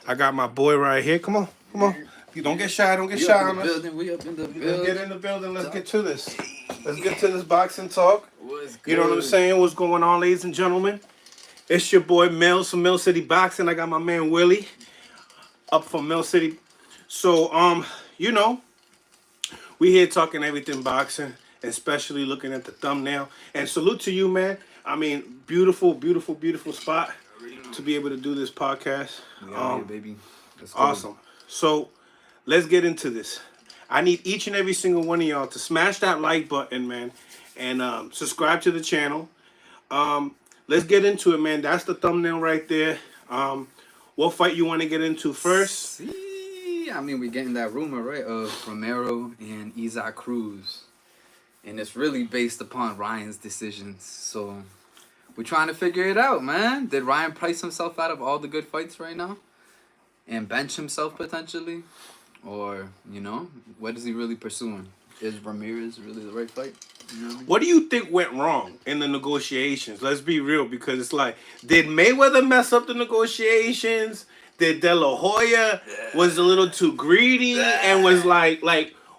I got my boy right here. Come on, come on. You don't get shy. Don't get shy on us. We up in the building. Let's get in the building. Let's get to this. Let's get to this boxing talk. What's good? You know what I'm saying? What's going on, ladies and gentlemen? It's your boy Mills from Mill City Boxing. I got my man Willie up from Mill City. So, you know, we here talking everything boxing, especially looking at the thumbnail. And salute to you, man. I mean, beautiful, beautiful, beautiful spot to be able to do this podcast. Here, baby. Awesome. So, let's get into this. I need each and every single one of y'all to smash that like button, man, and subscribe to the channel. Let's get into it, man. That's the thumbnail right there. What fight you want to get into first? See, I mean, we're getting that rumor, right, of Romero and Isaac Cruz. And it's really based upon Ryan's decisions. So, we're trying to figure it out, man. Did Ryan price himself out of all the good fights right now? And bench himself potentially? Or, you know, what is he really pursuing? Is Ramirez really the right fight? You know what I mean? What do you think went wrong in the negotiations? Let's be real, because it's like, did Mayweather mess up the negotiations? Did De La Hoya was a little too greedy and was like,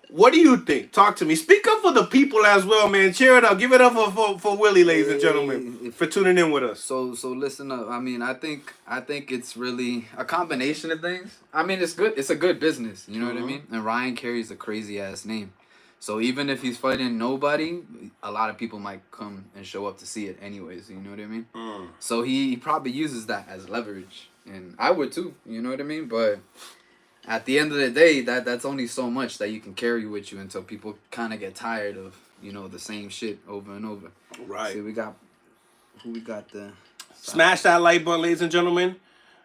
what do you think? Talk to me. Speak up for the people as well, man. Cheer it up. Give it up for Willie, ladies and gentlemen, for tuning in with us. So listen up. I mean, I think it's really a combination of things. I mean, it's good. It's a good business. You know what I mean? And Ryan carries a crazy ass name. So even if he's fighting nobody, a lot of people might come and show up to see it anyways. You know what I mean? So he probably uses that as leverage, and I would too. You know what I mean? But at the end of the day, that's only so much that you can carry with you until people kind of get tired of, you know, the same shit over and over. Right. See, we got the... Smash that like button, ladies and gentlemen.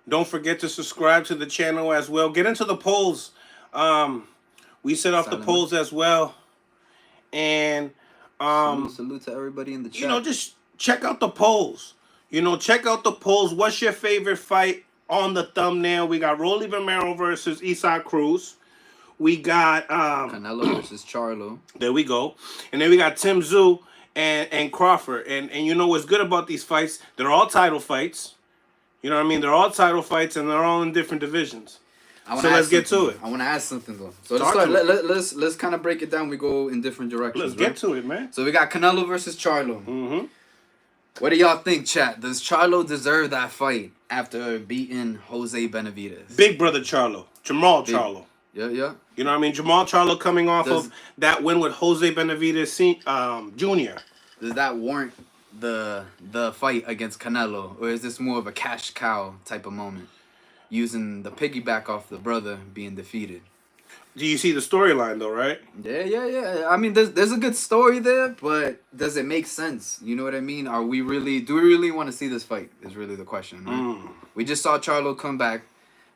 Don't forget to subscribe to the channel as well. Get into the polls. We set up the polls as well. And salute to everybody in the chat. You know, just check out the polls. You know, check out the polls. What's your favorite fight? On the thumbnail, we got Rollie Romero versus Isaac Cruz. We got Canelo versus Charlo. There we go. And then we got Tim Tszyu and Crawford. And you know what's good about these fights? They're all title fights. You know what I mean? They're all title fights, and they're all in different divisions. So let's get to it. I want to ask something though. So let's kind of break it down. We go in different directions. Let's get to it, man. So we got Canelo versus Charlo. What do y'all think, chat? Does Charlo deserve that fight after beating Jose Benavidez? Big brother Charlo. Charlo. Yeah. You know what I mean? Jamal Charlo coming off of that win with Jose Benavidez Jr. Does that warrant the fight against Canelo? Or is this more of a cash cow type of moment? Using the piggyback off the brother being defeated. Do you see the storyline though, right? Yeah. I mean, there's a good story there, but does it make sense? You know what I mean? Do we really want to see this fight? Is really the question. Right? We just saw Charlo come back,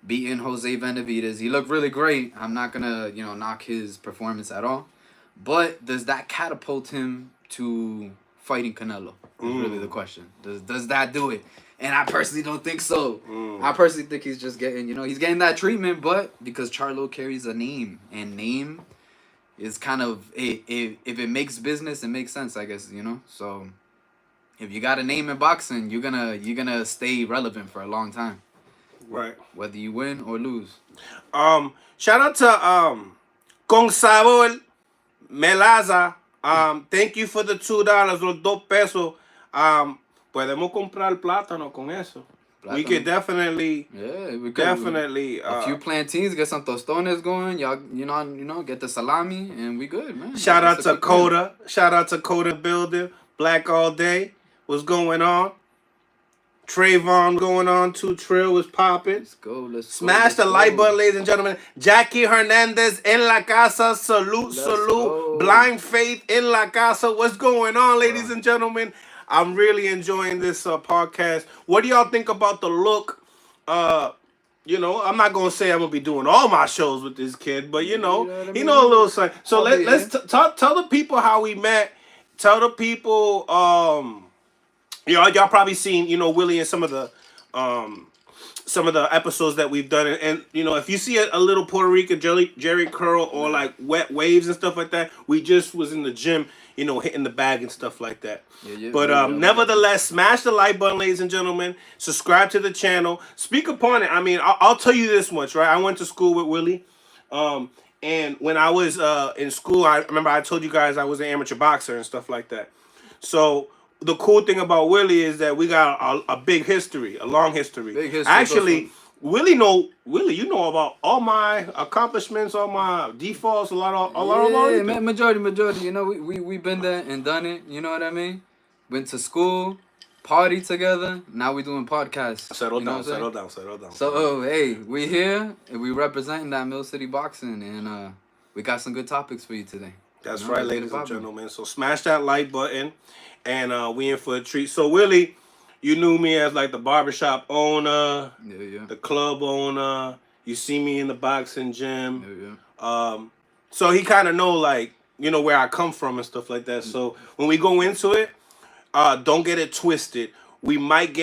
beating Jose Benavidez. He looked really great. I'm not gonna, knock his performance at all. But does that catapult him to fighting Canelo? Is really the question. Does that do it? And I personally don't think so. I personally think he's just getting, he's getting that treatment, but because Charlo carries a name, and name is kind of, if it makes business, it makes sense, I guess, So if you got a name in boxing, you're gonna stay relevant for a long time. Right. Whether you win or lose. Shout out to Con Sabor Melaza. Thank you for the $2, los $2 pesos. Podemos comprar plátano con eso. Plátano. We could definitely, we could definitely. A few plantains, get some tostones going. Y'all, get the salami, and we good, man. Shout out to Coda. Shout out to Coda Builder. Black All Day. What's going on? Trayvon going on. 2 Trill was popping. Let's go. Smash the like button, ladies and gentlemen. Jackie Hernandez in la casa. Salute. Blind Faith in la casa. What's going on, ladies and gentlemen? I'm really enjoying this podcast. What do y'all think about the look? I'm not going to say I'm going to be doing all my shows with this kid, but, he know a little something. So let's tell the people how we met. Tell the people, y'all probably seen, Willie and some of the some of the episodes that we've done, and you know, if you see a little Puerto Rican Jerry curl or like wet waves and stuff like that, we just was in the gym, you know, hitting the bag and stuff like that. But nevertheless, smash the like button, ladies and gentlemen. Subscribe to the channel. Speak upon it. I mean, I'll tell you this much, right? I went to school with Willie, and when I was in school, I remember I told you guys I was an amateur boxer and stuff like that. So the cool thing about Willie is that we got a big history, a long history. Big history. Actually, Willie, you know about all my accomplishments, all my defaults, a lot of man, majority. You know, we been there and done it. You know what I mean? Went to school, party together. Now we doing podcasts. Settle down. So hey, we here and we representing that Mill City Boxing, and we got some good topics for you today. That's right, ladies and gentlemen. So smash that like button, and we in for a treat. So Willie, you knew me as like the barbershop owner, the club owner. You see me in the boxing gym. So he kind of know, like, you know, where I come from and stuff like that. So when we go into it, don't get it twisted. We might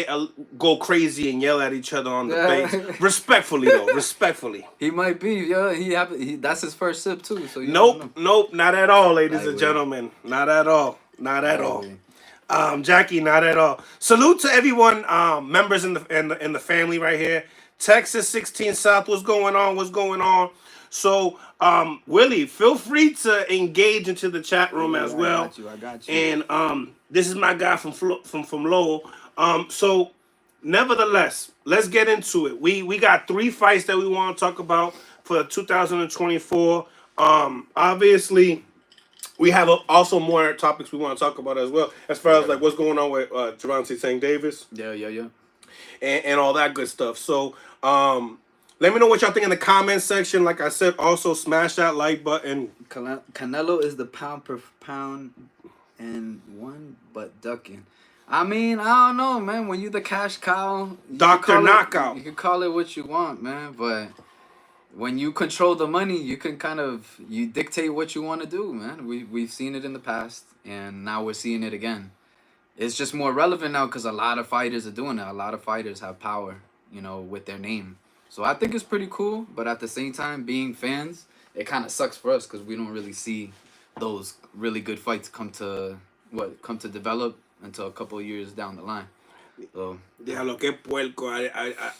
go crazy and yell at each other on the base. Respectfully, though. Respectfully. He might be. He that's his first sip, too. So nope. Not at all, ladies and gentlemen. Not at all. Jackie, not at all. Salute to everyone, members in the family right here. Texas 16 South, what's going on? So, Willie, feel free to engage into the chat room as well. I got you. And this is my guy from Lowell. So, nevertheless, let's get into it. We got 3 fights that we want to talk about for 2024. Obviously, we have also more topics we want to talk about as well, as far as like what's going on with Gervonta St. Davis. Yeah. And all that good stuff. So, let me know what y'all think in the comment section. Like I said, also smash that like button. Canelo is the pound per pound and one but ducking. I mean, I don't know, man. When you the cash cow, Dr. Knockout. You can call it what you want, man. But when you control the money, you can you dictate what you want to do, man. We've seen it in the past, and now we're seeing it again. It's just more relevant now because a lot of fighters are doing it. A lot of fighters have power, you know, with their name. So I think it's pretty cool, but at the same time, being fans, it kind of sucks for us because we don't really see those really good fights come to develop until a couple of years down the line. So, Diablo, que puerco.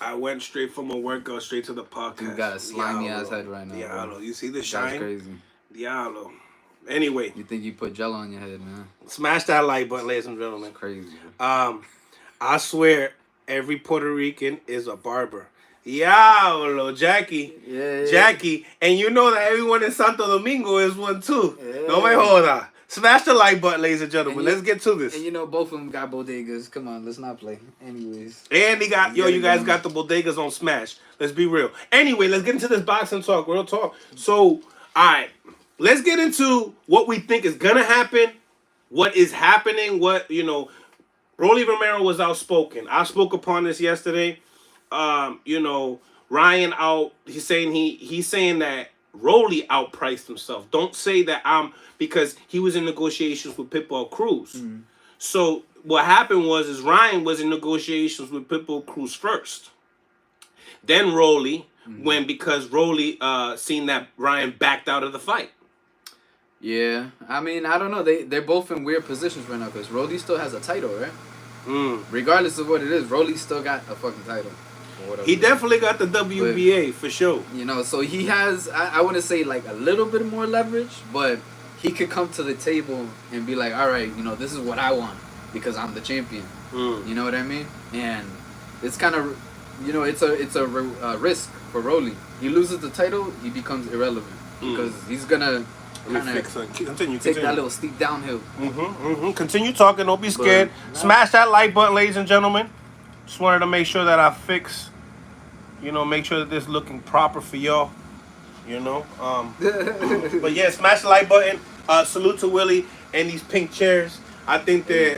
I went straight from a workout straight to the podcast. You got a slimy ass head right now. Diablo, you see the shine? That's crazy. Diablo. Anyway. You think you put gel on your head, man. Smash that like button, ladies and gentlemen. Crazy. I swear, every Puerto Rican is a barber. Diablo, Jackie. Yeah. Jackie. And you know that everyone in Santo Domingo is one too. Yeah. No me joda. Smash the like button, ladies and gentlemen. Let's get to this. And you know both of them got bodegas. Come on, let's not play. Anyways. And he got, you guys got the bodegas on Smash. Let's be real. Anyway, let's get into this boxing talk, real talk. So, alright. Let's get into what we think is gonna happen, what is happening, what, you know, Rollie Romero was outspoken. I spoke upon this yesterday. You know, Ryan he's saying that Rollie outpriced himself. Don't say that because he was in negotiations with Pittbull Cruz. Mm-hmm. So what happened is Ryan was in negotiations with Pittbull Cruz first. Then Rollie, because Rollie seen that Ryan backed out of the fight. Yeah, I mean, I don't know. They're both in weird positions right now because Rollie still has a title, right? Regardless of what it is, Rollie still got a fucking title. He definitely got the WBA for sure. You know, so he has, I want to say, like a little bit more leverage, but he could come to the table and be like, all right, you know, this is what I want because I'm the champion. You know what I mean? And it's kind of, you know, it's a risk for Rollie. He loses the title, he becomes irrelevant because he's gonna continue. That little steep downhill. Continue talking. Don't be scared. Smash that like button, ladies and gentlemen. Just wanted to make sure that I fix, you know, make sure that this looking proper for y'all. You know. But yeah, smash the like button. Salute to Willie and these pink chairs. I think they're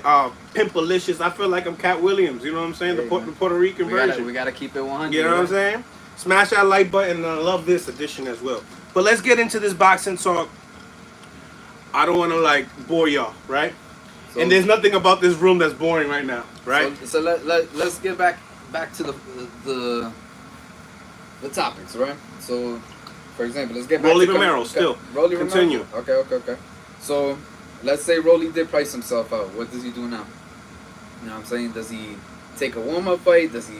pimpalicious. I feel like I'm Cat Williams. You know what I'm saying? The Puerto Rican version. We gotta keep it 100. You know what I'm saying? Smash that like button, and I love this edition as well. But let's get into this boxing talk. I don't want to like bore y'all, right? So, and there's nothing about this room that's boring right now, right? So let's get back back to the topics, right? So, for example, let's get back Rollie to Romero still. Rollie Continue. Romero? Okay. So, let's say Rollie did price himself out. What does he do now? You know what I'm saying? Does he take a warm-up fight? Does he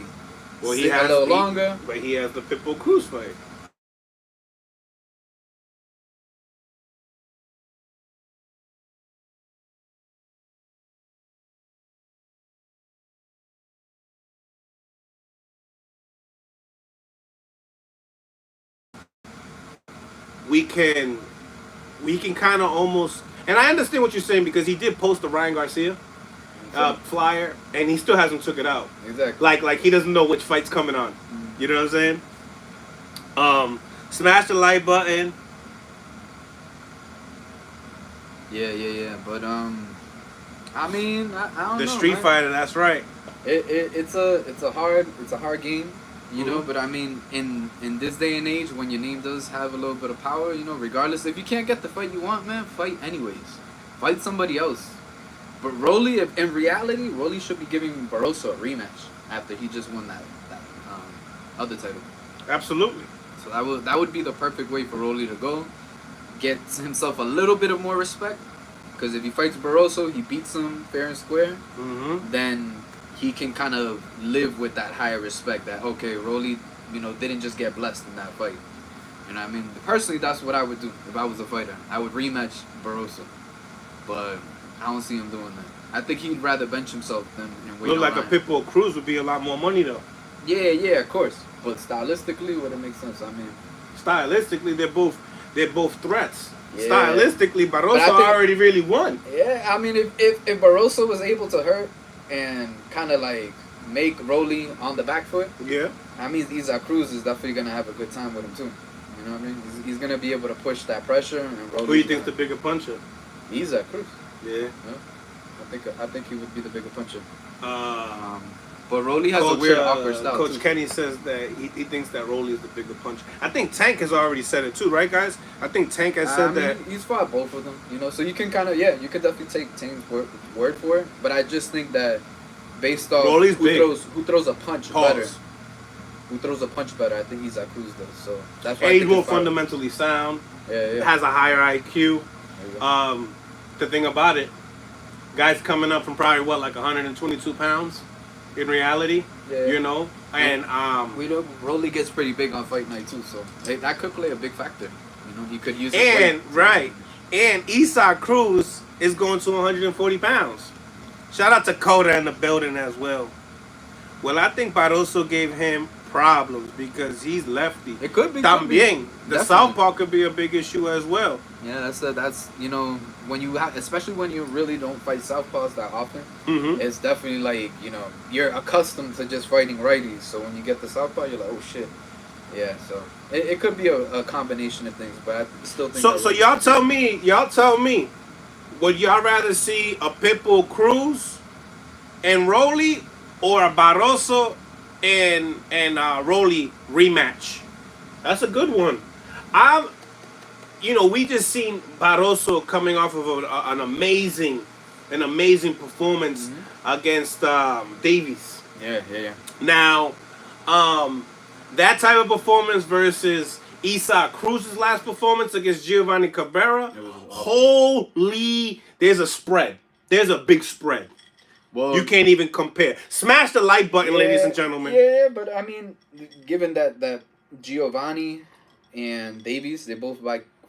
sit a little longer? But he has the Pittbull Cruz fight. We can kind of almost, and I understand what you're saying because he did post the Ryan Garcia flyer, and he still hasn't took it out. Exactly. Like he doesn't know which fight's coming on. You know what I'm saying? Smash the like button. Yeah. But I mean, I don't know. The Street Fighter, that's right. It's a hard game, you know. But I mean, in this day and age, when your name does have a little bit of power, you know, regardless if you can't get the fight you want, man, fight anyways. Fight somebody else. But Rollie, in reality, Rollie should be giving Barroso a rematch after he just won that other title. Absolutely. So that would be the perfect way for Rollie to go, get himself a little bit of more respect. Because if he fights Barroso, he beats him fair and square, then he can kind of live with that higher respect that, okay, Rollie, you know, didn't just get blessed in that fight. You know what I mean? Personally, that's what I would do if I was a fighter. I would rematch Barroso. But I don't see him doing that. I think he'd rather bench himself than wait. Look like a Pittbull Cruz would be a lot more money, though. Yeah, of course. But stylistically, would it make sense? I mean... Stylistically, they're both threats. Yeah. Stylistically, Barroso already really won. Yeah, I mean, if Barroso was able to hurt and kind of like make Rollie on the back foot, yeah, I mean, Isaac Cruz is definitely gonna have a good time with him too. You know what I mean? He's gonna be able to push that pressure. And Rollie. Who do you think's the bigger puncher? Isaac Cruz. Yeah. I think he would be the bigger puncher. But Rollie has Coach, a weird, awkward style. Coach too. Kenny says that he thinks that Rollie is the bigger puncher. I think Tank has already said it too, right, guys? I think Tank has said that. He's fought both of them, you know, so you can kind of, you could definitely take Tank's word for it. But I just think that based off who throws a punch better, I think Isaac Cruz does. So that's why. And he's more fundamentally sound. Yeah. Has a higher IQ. The thing about it, guys coming up from probably like 122 pounds. In reality, you know, and we know Rollie gets pretty big on fight night too, so that could play a big factor. You know, he could use his weight. And Isaac Cruz is going to 140 pounds. Shout out to Coda in the building as well. Well, I think Barroso gave him problems because he's lefty. It could be. También. The southpaw could be a big issue as well. Yeah, that's you know, when you especially when you really don't fight southpaws that often, it's definitely like, you know, you're accustomed to just fighting righties. So when you get the southpaw, you're like, oh shit. Yeah, so it could be a combination of things, but I still think. So y'all tell me, would y'all rather see a Pittbull Cruz and Rollie or a Barroso and Rollie rematch? That's a good one. We just seen Barroso coming off of an amazing performance against Davies. Yeah. Now, that type of performance versus Isaac Cruz's last performance against Giovanni Cabrera, holy, there's a spread. There's a big spread. Well, you can't even compare. Smash the like button, ladies and gentlemen. Yeah, but I mean, given that Giovanni and Davies, they both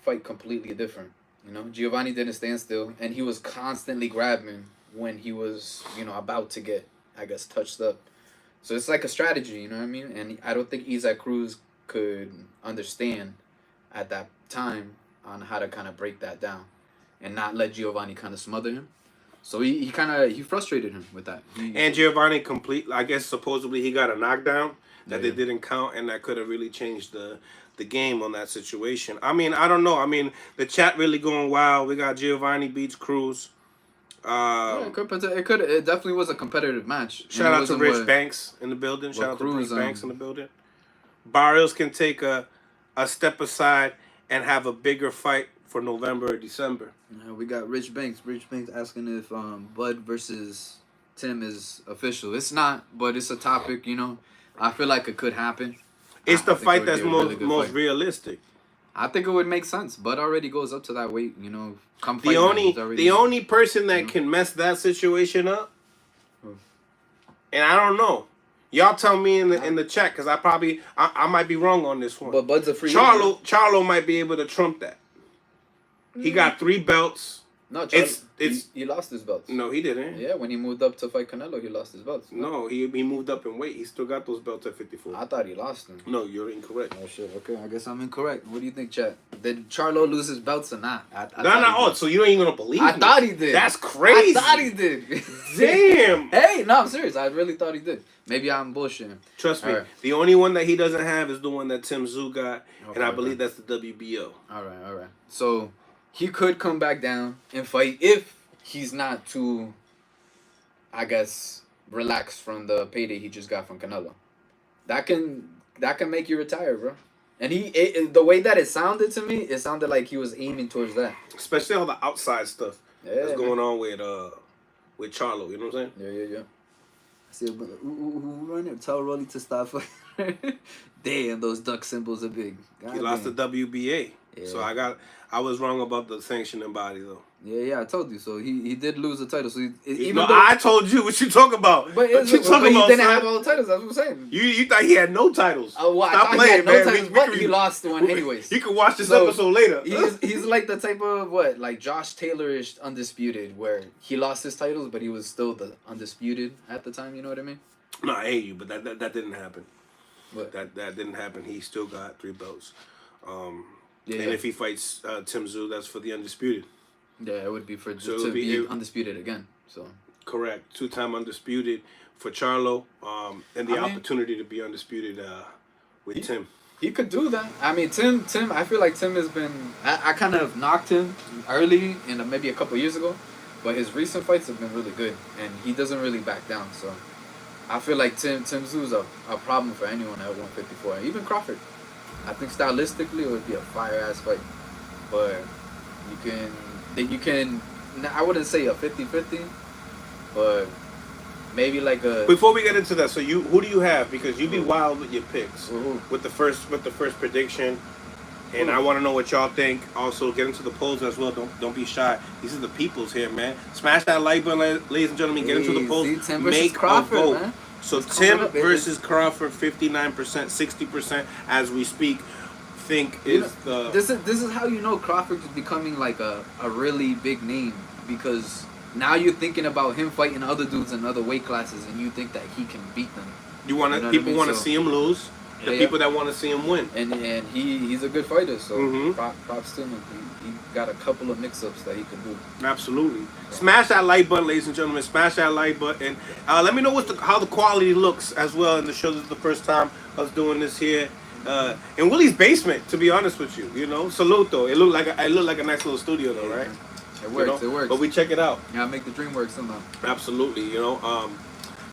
fight completely different. You know, Giovanni didn't stand still, and he was constantly grabbing when he was, you know, about to get, I guess, touched up. So it's like a strategy, you know what I mean? And I don't think Isaac Cruz could understand at that time on how to kind of break that down and not let Giovanni kind of smother him. So he frustrated him with that. And Giovanni I guess supposedly he got a knockdown that they didn't count, and that could have really changed the game on that situation. I mean, I don't know. I mean, the chat really going wild. We got Giovanni beats Cruz. It definitely was a competitive match. Shout out to Rich Banks in the building. Shout out to Rich Banks in the building. Barrios can take a step aside and have a bigger fight for November or December. Yeah, we got Rich Banks. Rich Banks asking if Bud versus Tim is official. It's not, but it's a topic, you know. I feel like it could happen. It's the fight that's most realistic. I think it would make sense. Bud already goes up to that weight, you know. Come fight the only person that can mess that situation up, and I don't know. Y'all tell me in the chat, because I might be wrong on this one. But Bud's a free Charlo might be able to trump that. He got 3 belts. No, he lost his belts. No, he didn't. Yeah, when he moved up to fight Canelo, he lost his belts. No, he moved up in weight. He still got those belts at 54. I thought he lost them. No, you're incorrect. Oh, shit. Okay, I guess I'm incorrect. What do you think, Chet? Did Charlo lose his belts or not? So you ain't even gonna believe me. I thought he did. That's crazy. I thought he did. Damn. Hey, no, I'm serious. I really thought he did. Maybe I'm bullshitting. Trust me. Right. The only one that he doesn't have is the one that Tim Tszyu got, and I believe that's the WBO. All right. So he could come back down and fight if he's not too, I guess, relaxed from the payday he just got from Canelo. That can make you retire, bro. And the way that it sounded to me, it sounded like he was aiming towards that. Especially all the outside stuff that's going on with Charlo. You know what I'm saying? Yeah. I see, who run it? Tell Rollie to stop. Damn, those duck symbols are big. He lost the WBA. Yeah. So I was wrong about the sanctioning body though. Yeah, I told you. So he did lose the title. So I told you what you talk about. But he didn't have all the titles. That's what I'm saying. You thought he had no titles? Oh, well, Stop playing, man. No titles, but he lost one anyways. You can watch this episode later. He's like the type of like Josh Taylor-ish undisputed, where he lost his titles, but he was still the undisputed at the time. You know what I mean? No, I hate you, but that didn't happen. What? That didn't happen. He still got 3 belts. If he fights Tim Tszyu, that's for the undisputed. Yeah, it would be to be undisputed again. So correct, 2-time undisputed for Charlo, and the opportunity to be undisputed with Tim. He could do that. I mean, Tim. I feel like Tim has been. I kind of knocked him early, maybe a couple years ago, but his recent fights have been really good, and he doesn't really back down. So I feel like Tim Tszyu a problem for anyone at 154, even Crawford. I think stylistically it would be a fire ass fight, but you can. I wouldn't say a 50-50, but maybe like a. Before we get into that, so who do you have? Because you be wild with your picks with the first prediction, and I want to know what y'all think. Also, get into the polls as well. Don't be shy. These are the peoples here, man. Smash that like button, ladies and gentlemen. Get into the polls. Make Crawford, a vote. Man. So Tim versus Crawford, 59%, 60% as we speak. This is how you know Crawford is becoming like a really big name, because now you're thinking about him fighting other dudes in other weight classes, and you think that he can beat them. People want to see him lose. The people that want to see him win. And he's a good fighter, so props to him. He got a couple of mix-ups that he can do. Absolutely. Smash that like button, ladies and gentlemen. Smash that like button. Let me know how the quality looks as well in the show. This is the first time I was doing this here. In Willie's basement, to be honest with you, salute though. It looked like a nice little studio though, right? It works. It works. But we check it out. Yeah, make the dream work somehow. Absolutely.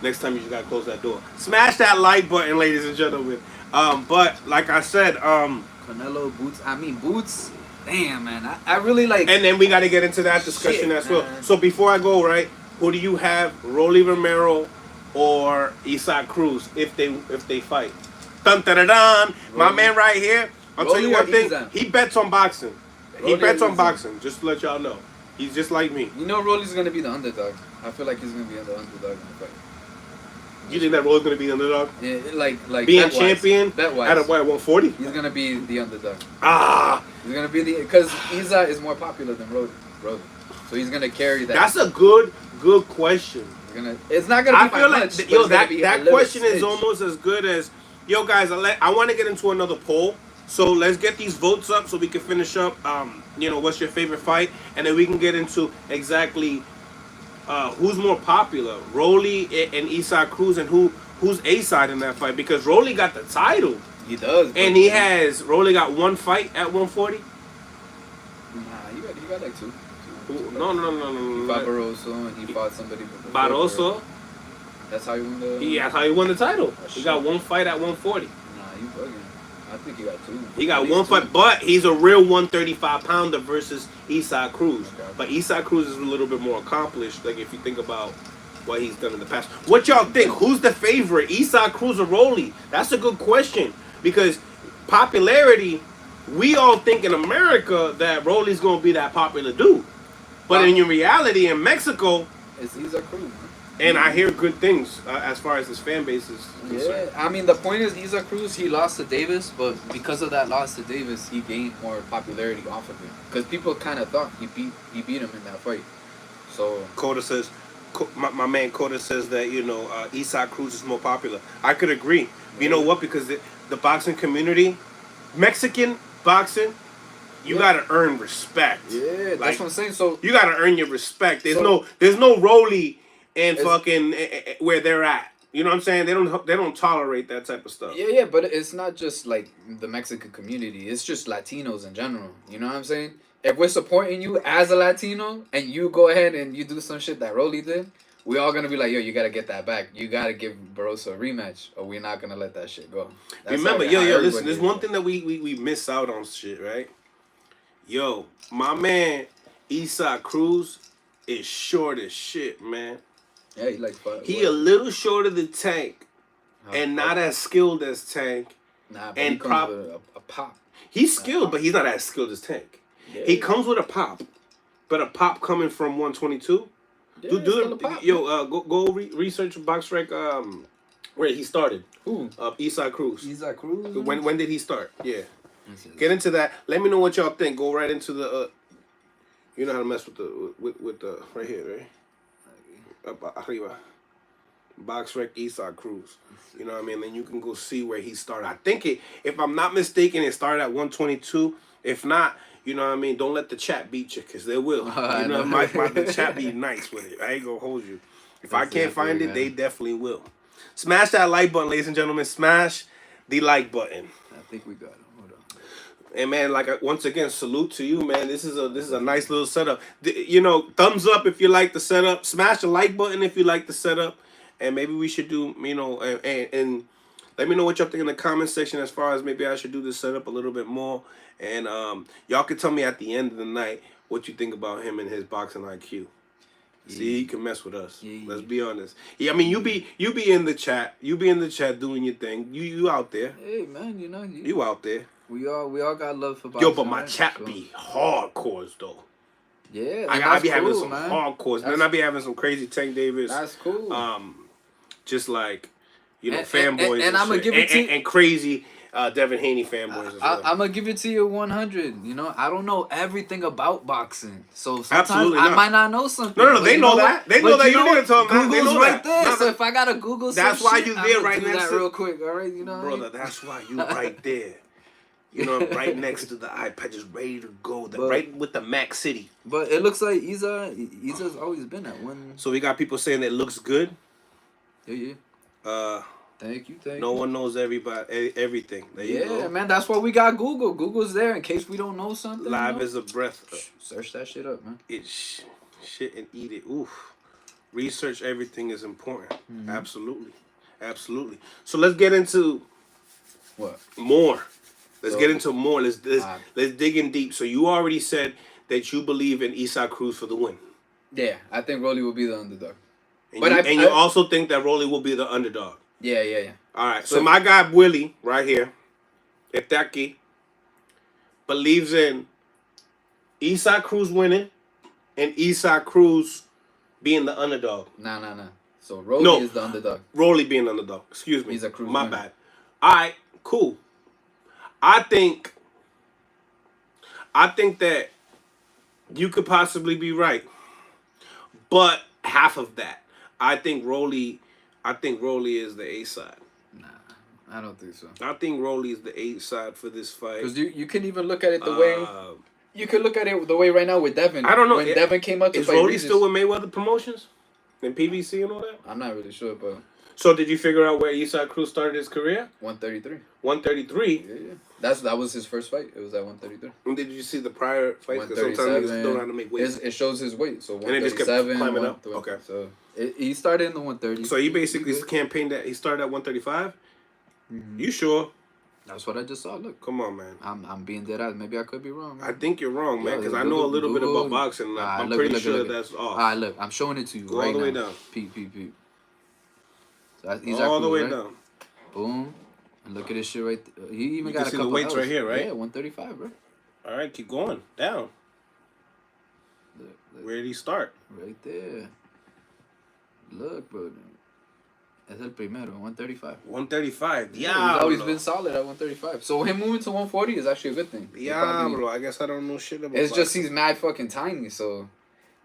Next time you just gotta close that door. Smash that like button, ladies and gentlemen. But like I said, Canelo boots. I mean boots. Damn, man. I really like. And then we got to get into that discussion as well. Man. So before I go, right, who do you have, Rollie Romero or Isaac Cruz, if they fight? Dun dun dun dun. My man right here. I'll tell you one thing. He bets on boxing. He bets on boxing. Just to let y'all know, he's just like me. You know, Rollie's gonna be the underdog. I feel like he's gonna be the underdog in the fight. You think that Rollie's gonna be the underdog? Yeah, like being champion at 140. He's gonna be the underdog. He's gonna be because Isa is more popular than Rollie. So he's gonna carry that. That's a good question. It's not gonna be. I feel like that question is almost as good as, yo guys. I want to get into another poll. So let's get these votes up so we can finish up. What's your favorite fight, and then we can get into exactly. Who's more popular, Rollie and Isaac Cruz, and who's A side in that fight? Because Rollie got the title. He does. And Rollie got one fight at 140. Nah, he got like two. No. He fought Barroso and he fought somebody. Barroso. That's how he won the. Yeah, that's how he won the title. He got one fight at 140. Nah, you bugging. I think he got two. He got one fight, but he's a real 135-pounder versus Isaac Cruz. Okay. But Isaac Cruz is a little bit more accomplished. Like if you think about what he's done in the past. What y'all think? Who's the favorite, Isaac Cruz or Rollie? That's a good question because popularity, we all think in America that Rollie's gonna be that popular dude, but in your reality in Mexico, it's Isaac Cruz. Man. And I hear good things as far as his fan base is concerned. Yeah, I mean, the point is Isaac Cruz, he lost to Davis, but because of that loss to Davis, he gained more popularity off of it. Because people kind of thought he beat him in that fight. So Coda says, my man Coda says that, Isaac Cruz is more popular. I could agree. You know what? Because the boxing community, Mexican boxing, you gotta earn respect. Yeah, that's what I'm saying. So you gotta earn your respect. There's no Rollie and fucking where they're at. You know what I'm saying? They don't tolerate that type of stuff. Yeah, but it's not just like the Mexican community. It's just Latinos in general. You know what I'm saying? If we're supporting you as a Latino and you go ahead and you do some shit that Rollie did, we all gonna be like, yo, you gotta get that back. You gotta give Barroso a rematch, or we're not gonna let that shit go. That's Remember, listen. There's one thing that we miss out on shit, right? Yo, my man Isaac Cruz is short as shit, man. Yeah, he a little shorter than Tank, and not as skilled as Tank. Nah, but he comes with a pop. He's skilled, but he's not as skilled as Tank. Yeah. He comes with a pop, but a pop coming from 122. Yeah, go research BoxRec. Where he started. Who? Isaac Cruz. Isaac Cruz. When did he start? Yeah. Get into that. Let me know what y'all think. Go right into the. You know how to mess with the right here, right? Arriba. BoxRec Isaac Cruz. You know what I mean? Then you can go see where he started. I think if I'm not mistaken, it started at 122. If not, you know what I mean? Don't let the chat beat you, because they will. The chat be nice with it. I ain't gonna hold you. If I can't find it, they definitely will. Smash that like button, ladies and gentlemen. Smash the like button. I think we got it. Hold on. And man, once again, salute to you, man. This is a nice little setup. Thumbs up if you like the setup. Smash the like button if you like the setup. And maybe we should do, and let me know what y'all think in the comment section as far as maybe I should do this setup a little bit more. And y'all can tell me at the end of the night what you think about him and his boxing IQ. Yeah. See, he can mess with us. Yeah. Let's be honest. Yeah, I mean, you be in the chat. You be in the chat doing your thing. You out there. Hey man, you out there. We all got love for boxing. Yo, but my chat be hardcores though. Yeah, I be having some hardcores. Then I be having some crazy Tank Davis. That's cool. Just like fanboys and I'm gonna give it to you. And crazy Devin Haney fanboys as well. I'm gonna give it to you 100. I don't know everything about boxing, so sometimes I might not know something. No, they know that. They know that. You need to tell them. They know right that. there. So if I gotta Google, that's why you there right next to real quick. All right, brother. That's why you right there. Right next to the iPad, just ready to go. Right with the Mac City. But it looks like Isa's always been at one. So we got people saying it looks good. Yeah. Thank you. No one knows everything. There you go. Man, that's why we got Google. Google's there in case we don't know something. Live as a breath. Search that shit up, man. It's shit and eat it. Oof. Research everything is important. Mm-hmm. Absolutely. So let's get into what? More. Let's get into more. Let's dig in deep. So you already said that you believe in Isaac Cruz for the win. Yeah, I think Rollie will be the underdog. And you also think that Rollie will be the underdog. Yeah. All right. So my guy Willie right here, Etaki, believes in Isaac Cruz winning and Isaac Cruz being the underdog. Nah. So Rollie is the underdog. Rollie being the underdog. Excuse me. Isaac Cruz. My bad. All right. Cool. I think that you could possibly be right, but half of that. I think Rollie is the A side. Nah, I don't think so. I think Rollie is the A side for this fight. Because you can even look at it the way you can look at it the way right now with Devin. I don't know when Devin came up to is fight. Rollie still with Mayweather Promotions and PBC and all that? I'm not really sure, but. So did you figure out where Isaac Cruz started his career? 133. 133. Yeah. That was his first fight. It was at 133. And did you see the prior fights? Because sometimes niggas don't know how to make weight. It shows his weight. So 137. And it just kept climbing up. Okay. So he started in the 130. So he basically campaigned that he started at 135. Mm-hmm. You sure? That's what I just saw. Look, Come on, man. I'm being dead ass. Maybe I could be wrong. Man. I think you're wrong, man, because I Google, know a little bit Google. about boxing. I'm pretty sure that's off. All right, look, I'm showing it to you Go right all the way now. down. Peep. So that's All the way right? down. Boom. And look at this shit right there. He even You got can a see couple the weights L's. right here, right? Yeah, 135, bro. All right, keep going. Down. Look, Where did he start? right there. Look, bro. Es el primero, 135. 135. Yeah, he's always been solid at 135. So him moving to 140 is actually a good thing. Diablo. I guess I don't know shit about It's just he's mad fucking tiny, so...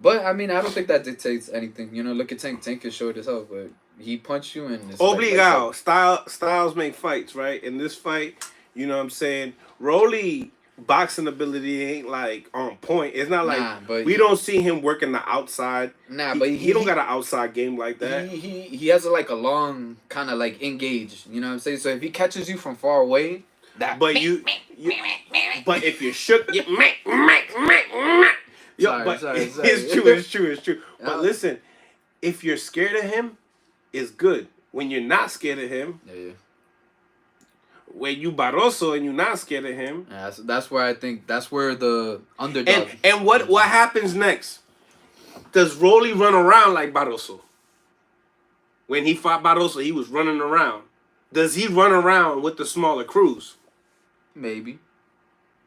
But, I mean, I don't think that dictates anything. You know, look at Tank. Tank is short as hell, but he punched you and... Obligado. Styles make fights, right? In this fight, you know what I'm saying? Rollie boxing ability ain't like on point. It's not like but we don't see him working the outside. But he don't got an outside game like that. He has a long kind of like engage. You know what I'm saying? So if he catches you from far away, but if you're shook, sorry. It's true. But listen, if you're scared of him, it's good. When you're not scared of him, when you Barroso and you're not scared of him, that's where I think that's where the underdog. And what happens next? Does Rollie run around like Barroso? When he fought Barroso, he was running around. Does he run around with the smaller Cruz? Maybe.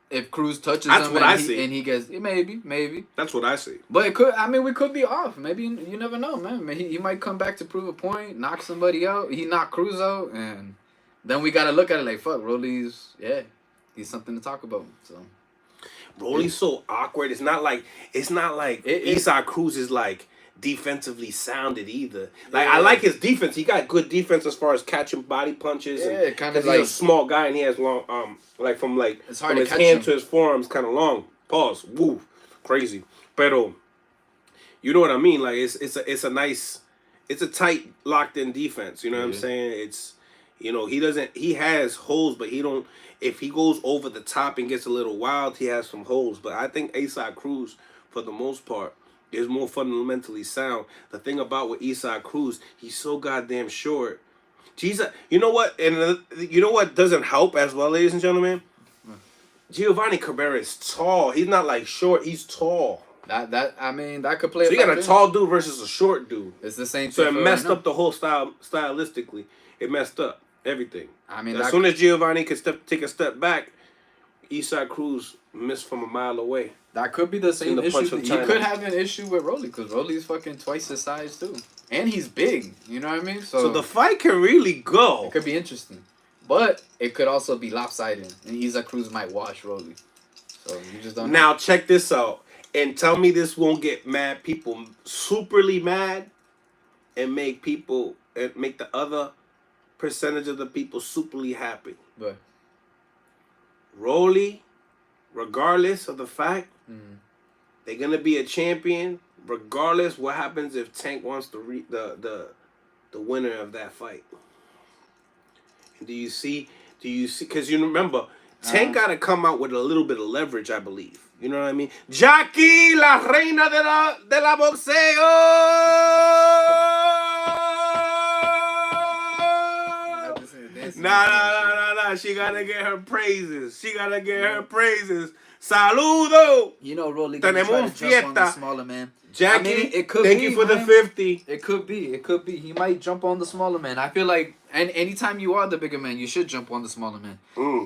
If Cruz touches That's him what I see. and he gets maybe. That's what I see. But it could. I mean, we could be off. Maybe you never know, man. He might come back to prove a point, knock somebody out. He knocked Cruz out, and then we gotta look at it like, fuck, Rollie's he's something to talk about. So Rollie's so awkward. It's not like Isaac Cruz is like defensively sounded either. Like I like his defense. He got good defense as far as catching body punches. Yeah, kind of like he's a small guy and he has long from it's hard from to his catch hand him. to his forearms kind of long. Pause. Woo, crazy. Pero you know what I mean? Like it's a nice, it's a tight locked in defense. You know what I'm saying? It's he has holes, but he don't. If he goes over the top and gets a little wild, he has some holes. But I think Isaac Cruz, for the most part, is more fundamentally sound. The thing about with Isaac Cruz, he's so goddamn short. Jesus, you know what? And you know what doesn't help as well, ladies and gentlemen? Giovanni Cabrera is tall. He's not like short. He's tall. That could play. So you got a tall dude versus a short dude. It's the same. So it messed up the whole stylistically. It messed up everything. I mean, as soon as Giovanni could take a step back, Isaac Cruz missed from a mile away. That could be the same issue. He could have an issue with Rollie because Rollie's fucking twice his size too, and he's big. You know what I mean? So the fight can really go. It could be interesting, but it could also be lopsided, and Isaac Cruz might wash Rollie. So you just don't. Now check this out, and tell me this won't get mad people superly mad, and make the other percentage of the people superly happy. But Rollie, regardless of the fact they're gonna be a champion, regardless what happens if Tank wants to the winner of that fight. And do you see? Because you remember, Tank got to come out with a little bit of leverage, I believe. You know what I mean? Jackie, la reina de la boxeo. Nah. She gotta get her praises. Saludo. You know, Rollie Tenemos jump on the smaller man. Jackie, I mean, it could thank be, you for man. the 50. It could be. He might jump on the smaller man. I feel like, and anytime you are the bigger man, you should jump on the smaller man.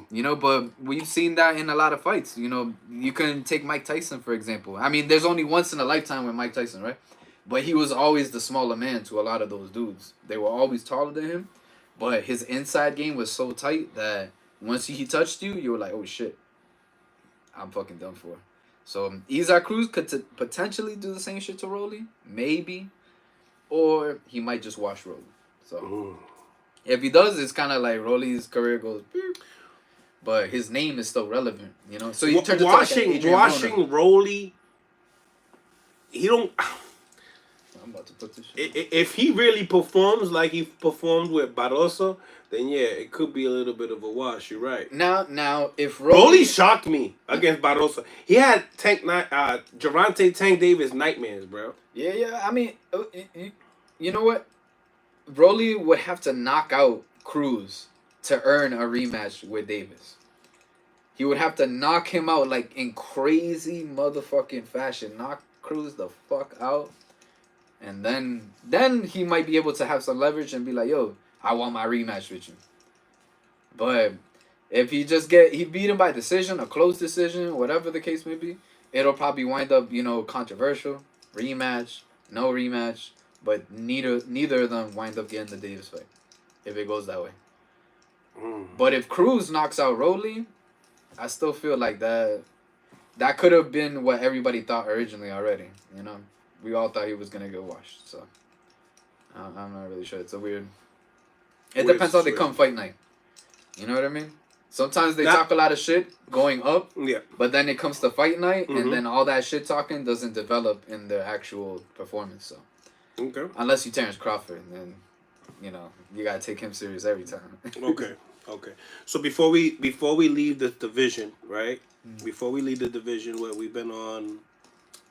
You know, but we've seen that in a lot of fights. You know, you can take Mike Tyson, for example. I mean, there's only once in a lifetime with Mike Tyson, right? But he was always the smaller man to a lot of those dudes. They were always taller than him, but his inside game was so tight that once he touched you, you were like, oh shit, I'm fucking done for. So Isaac Cruz could potentially do the same shit to Rollie, maybe, or he might just wash Rollie. So if he does, it's kind of like Rollie's career goes, beep, but his name is still relevant, you know. So he turns washing Rollie. He don't. I'm about to put this shit. If he really performs like he performed with Barroso, then yeah, it could be a little bit of a wash. You're right. Now, if Rollie shocked me against Barroso, he had Gervonta Tank Davis nightmares, bro. Yeah. I mean, you know what? Rollie would have to knock out Cruz to earn a rematch with Davis. He would have to knock him out like in crazy motherfucking fashion. Knock Cruz the fuck out. And then he might be able to have some leverage and be like, yo, I want my rematch with you. But if he beat him by decision, a close decision, whatever the case may be, it'll probably wind up, controversial. Rematch, no rematch. But neither of them wind up getting the Davis fight. If it goes that way. But if Cruz knocks out Rollie, I still feel like that could have been what everybody thought originally already. We all thought he was gonna get washed. So I'm not really sure. It's a weird. It depends how they come fight night. You know what I mean? Sometimes they talk a lot of shit going up. Yeah. But then it comes to fight night, and then all that shit talking doesn't develop in their actual performance. So. Okay. Unless you Terrence Crawford, then you gotta take him serious every time. Okay. So before we leave the division, right? Before we leave the division, where we've been on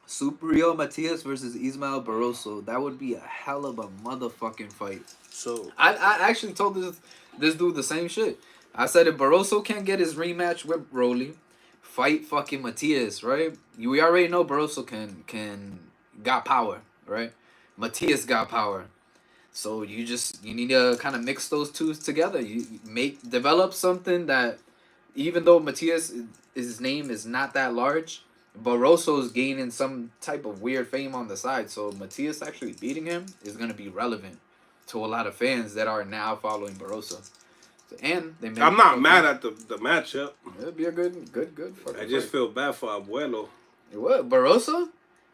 Subriel Matias versus Ismael Barroso. That would be a hell of a motherfucking fight. So I actually told this dude the same shit. I said if Barroso can't get his rematch with Rollie, fight fucking Matias, right? We already know Barroso can got power, right? Matias got power. So you need to kind of mix those two together. You develop something that, even though Matias, his name is not that large, Barroso's gaining some type of weird fame on the side. So Matias actually beating him is going to be relevant to a lot of fans that are now following Barroso. And they I'm not mad at the matchup. It'll be a good fight. I just feel bad for Abuelo. What, Barroso?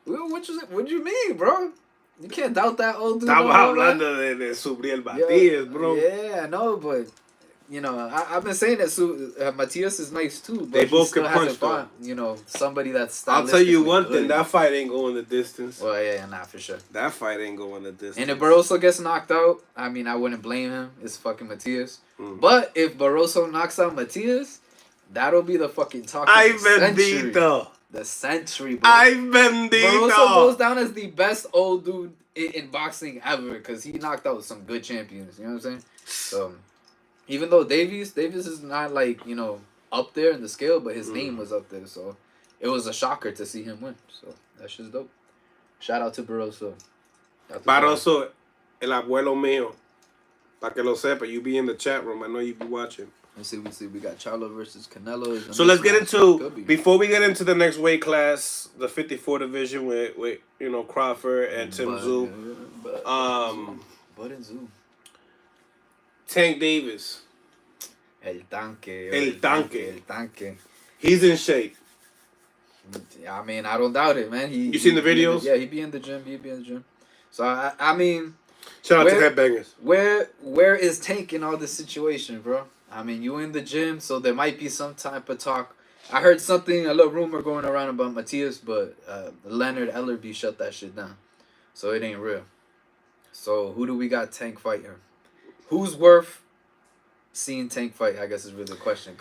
What you mean, bro? You can't doubt that old dude. Estamos hablando de Subriel Matias, bro. Yeah, I know, but I've been saying that Matias is nice too. But they both can punch, fought, somebody that's. I'll tell you one thing: that fight ain't going the distance. Well, yeah, nah, for sure. That fight ain't going the distance. And if Barroso gets knocked out, I mean, I wouldn't blame him. It's fucking Matias. But if Barroso knocks out Matias, that'll be the fucking talk of the century. The century, bro. Ay, bendito. Barroso goes down as the best old dude in boxing ever because he knocked out some good champions. You know what I'm saying? So, even though Davis is not like, up there in the scale, but his name was up there. So, it was a shocker to see him win. So, that's just dope. Shout out to Barroso. Barroso, el abuelo mío. Para que lo sepa, you be in the chat room. I know you be watching. Let's see. We got Charlo versus Canelo. So let's get into, before we get into the next weight class, the 54 division with Crawford and Tim Tszyu. Bud and Tszyu. Tank Davis. El tanque. He's in shape. I mean, I don't doubt it, man. You seen the videos? Yeah, he be in the gym. So, I mean... Shout out to Headbangers. Where is Tank in all this situation, bro? I mean, you in the gym, so there might be some type of talk. I heard a little rumor going around about Matias, but Leonard Ellerby shut that shit down. So it ain't real. So who do we got Tank fighting? Who's worth seeing Tank fight, I guess is really the question.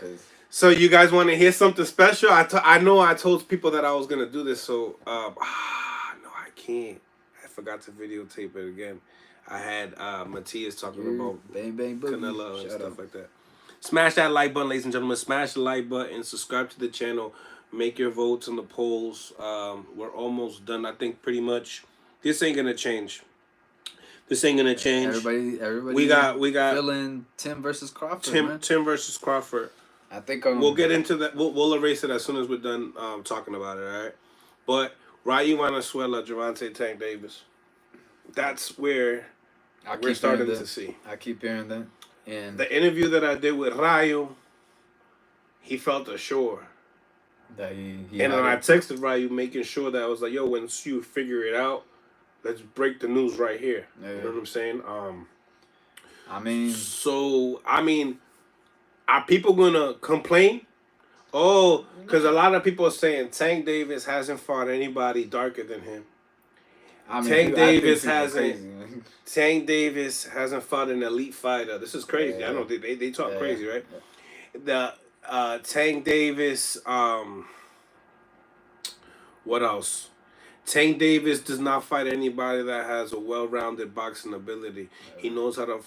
So you guys want to hear something special? I know I told people that I was going to do this, so no, I can't. I forgot to videotape it again. I had Matias talking about bang, bang, Canelo and stuff like that. Smash that like button, ladies and gentlemen. Smash the like button. Subscribe to the channel. Make your votes on the polls. We're almost done. I think pretty much this ain't gonna change. Everybody. We got feeling Tim versus Crawford. Tim versus Crawford. I think we'll get into that. We'll erase it as soon as we're done talking about it. All right. But Ryu Venezuela, Gervonta Tank Davis. That's where we're starting to see. I keep hearing that. And the interview that I did with Ryu, he felt assured. That and then I texted Ryu making sure that I was like, yo, once you figure it out, let's break the news right here. Yeah. You know what I'm saying? Are people gonna complain? Oh, because a lot of people are saying Tank Davis hasn't fought anybody darker than him. Tank Davis hasn't fought an elite fighter. This is crazy. Yeah. I know they talk crazy, right? Yeah. The Tank Davis. What else? Tank Davis does not fight anybody that has a well-rounded boxing ability. He knows how to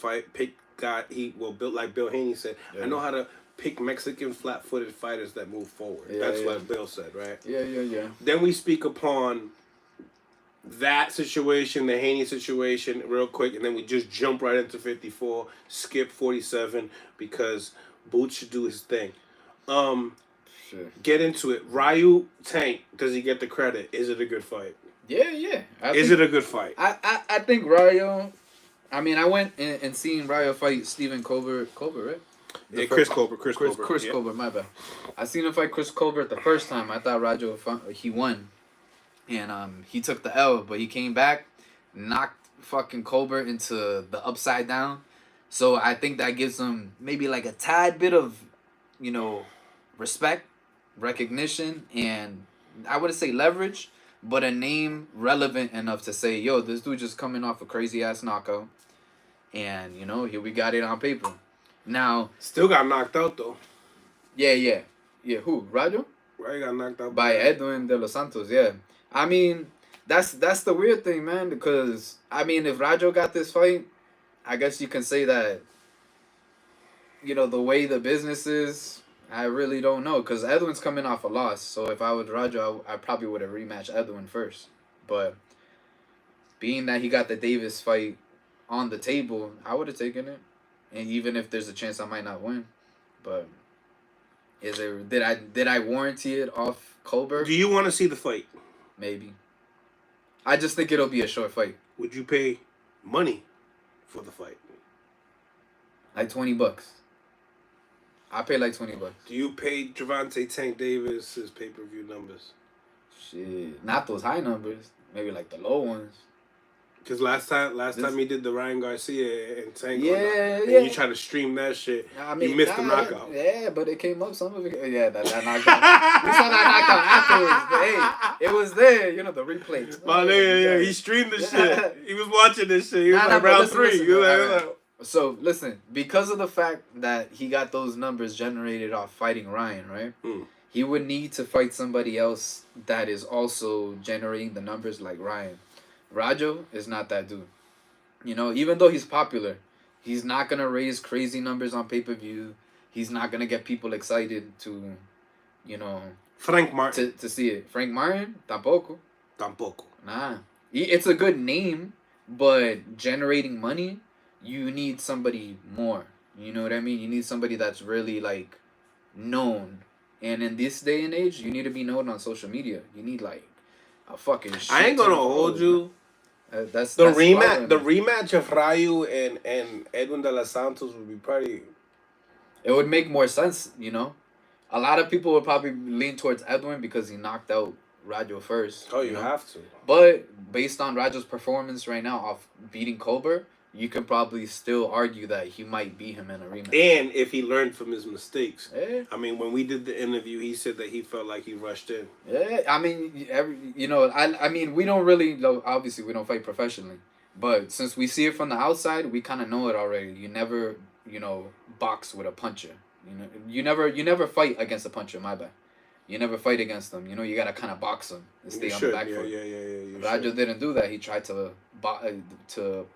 built like Bill Haney said. I know how to pick Mexican flat-footed fighters that move forward. That's what Bill said, right? Yeah. Then we speak upon that situation, the Haney situation, real quick, and then we just jump right into 54, skip 47 because Boots should do his thing. Get into it. Ryu Tank, does he get the credit? Is it a good fight? Yeah. Is it a good fight? I think Ryu. I mean, I went and seen Ryu fight Stephen Colbert, right? Chris Colbert. Chris Colbert, my bad. I seen him fight Chris Colbert the first time. I thought Raju he won, and he took the L, but he came back, knocked fucking Colbert into the upside down. So I think that gives him maybe like a tad bit of, respect, recognition, and I wouldn't say leverage, but a name relevant enough to say, yo, this dude just coming off a crazy ass knockout, and here we got it on paper. Now, still got knocked out though. Yeah. Who? Raju? Raju got knocked out by Edwin de los Santos. Yeah, I mean that's the weird thing, man. Because I mean, if Raju got this fight, I guess you can say that. The way the business is, I really don't know. Because Edwin's coming off a loss, so if I was Raju, I probably would have rematched Edwin first. But being that he got the Davis fight on the table, I would have taken it. And even if there's a chance I might not win, but did I warranty it off Colbert? Do you want to see the fight? Maybe. I just think it'll be a short fight. Would you pay money for the fight? Like $20. I pay like $20. Do you pay Gervonta Tank Davis his pay-per-view numbers? Shit, not those high numbers. Maybe like the low ones. Because last time he did the Ryan Garcia and Tank, yeah, and you try to stream that shit, you missed the knockout. Yeah, but it came up some of it. Yeah, that knockout. We saw that knockout afterwards. But, hey, it was there. The replay. Oh, yeah, he streamed the shit. He was watching this shit. He was like round three. So listen, because of the fact that he got those numbers generated off fighting Ryan, right? He would need to fight somebody else that is also generating the numbers like Ryan. Raju is not that dude. Even though he's popular, he's not going to raise crazy numbers on pay-per-view. He's not going to get people excited to, Frank Martin. To see it. Frank Martin? Tampoco. Nah. It's a good name, but generating money, you need somebody more. You know what I mean? You need somebody that's really, like, known. And in this day and age, you need to be known on social media. You need, like, a fucking shit. I ain't gonna hold you. That's the rematch. The rematch of Ryu and Edwin de los Santos would be pretty. It would make more sense, A lot of people would probably lean towards Edwin because he knocked out Raju first. Oh, you have to. But based on Raju's performance right now off beating Colbert, you can probably still argue that he might beat him in a rematch. And if he learned from his mistakes. Yeah. I mean, when we did the interview, he said that he felt like he rushed in. Yeah, I mean, I mean, we don't really, obviously, we don't fight professionally. But since we see it from the outside, we kind of know it already. You never, box with a puncher. You never fight against a puncher, my bad. You never fight against them. You got to kind of box them and stay on the back foot. Yeah. Raju didn't do that. He tried to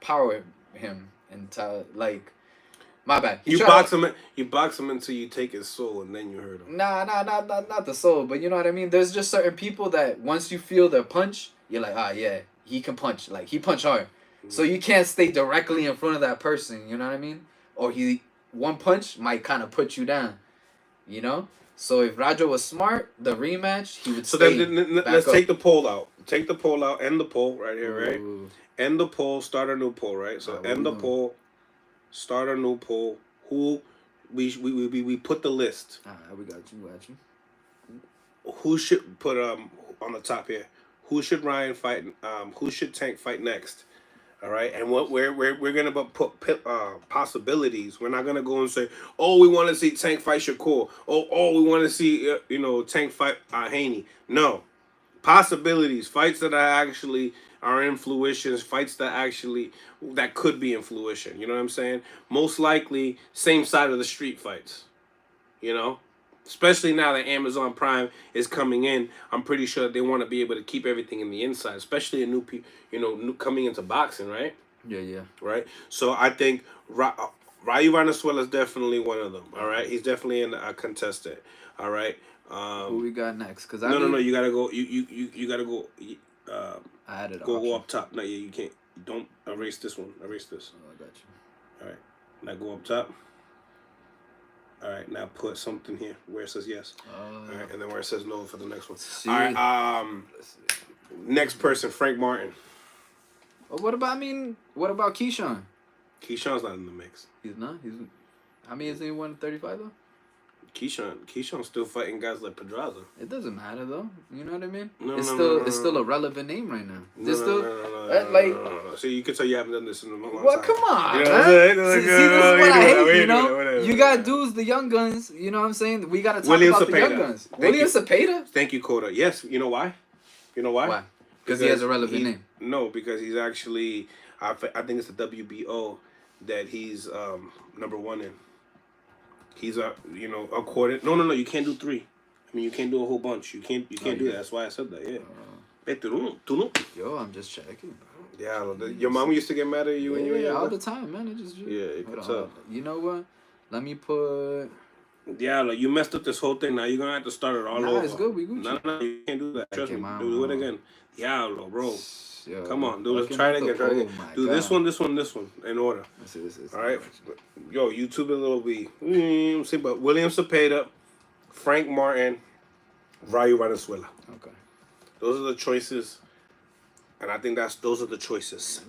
power him and my bad. You box him until you take his soul and then you hurt him. Nah, not the soul, but you know what I mean? There's just certain people that once you feel their punch, you're like, yeah, he can punch. Like, he punch hard. Mm-hmm. So you can't stay directly in front of that person, you know what I mean? Or one punch might kind of put you down, So if Raju was smart, the rematch, he would stay then let's take the poll out. Take the poll out. End the poll right here, right? Ooh. End the poll, start a new poll, right? So end the poll, start a new poll. Who we put the list. We got you. Who should put on the top here? Who should Ryan fight? Who should Tank fight next? All right, and what we're gonna put possibilities. We're not gonna go and say, oh, we want to see Tank fight Shakur. Oh, we want to see Tank fight Haney. No, possibilities. Fights that are in fruition, fights that could be in fruition. You know what I'm saying? Most likely, same side of the street fights. Especially now that Amazon Prime is coming in, I'm pretty sure they want to be able to keep everything in the inside, especially a new coming into boxing, right? Yeah. Right. So I think Rayu Venezuela is definitely one of them. All right, he's definitely a contestant. All right. Who we got next? Cause No. You gotta go. You gotta go. I added go up top. No, you can't. Don't erase this one. Erase this. Oh, I got you. All right. Now go up top. All right. Now put something here where it says yes. All right, and then where it says no for the next one. See. All right. Next person, Frank Martin. Well, what about Keyshawn? Keyshawn's not in the mix. He's not. How many is he 135 though? Keyshawn's still fighting guys like Pedraza. It doesn't matter though. You know what I mean? No, It's still a relevant name right now. No. See, you can tell you haven't done this in a long time. Well, come on. You know what I'm saying? See, this is what I hate. You know, you got dudes, the young guns. You know what I'm saying? We got to talk about the young guns. William Cepeda. Thank you, Coda. Yes. You know why? Why? Because he has a relevant name. No, because he's actually. I think it's the WBO that he's number one in. He's according. No. You can't do 3. I mean, you can't do a whole bunch. You can't do that. That's why I said that. Yeah. Yo, I'm just checking. Yeah, your mom used to get mad at you when you were young. All the time, man. It could tell. You know what? Let me put. Yeah, you messed up this whole thing. Now you're gonna have to start it all over. It's good. We Gucci. No, you can't do that. Trust me. Do it again. Yeah, bro. Yo, come on, dude. Let's try it again. Do this one, in order. This. All right. Yo, YouTube a little B. See, but William Cepeda, Frank Martin, Rayu Venezuela. Okay. Those are the choices, and I think those are the choices.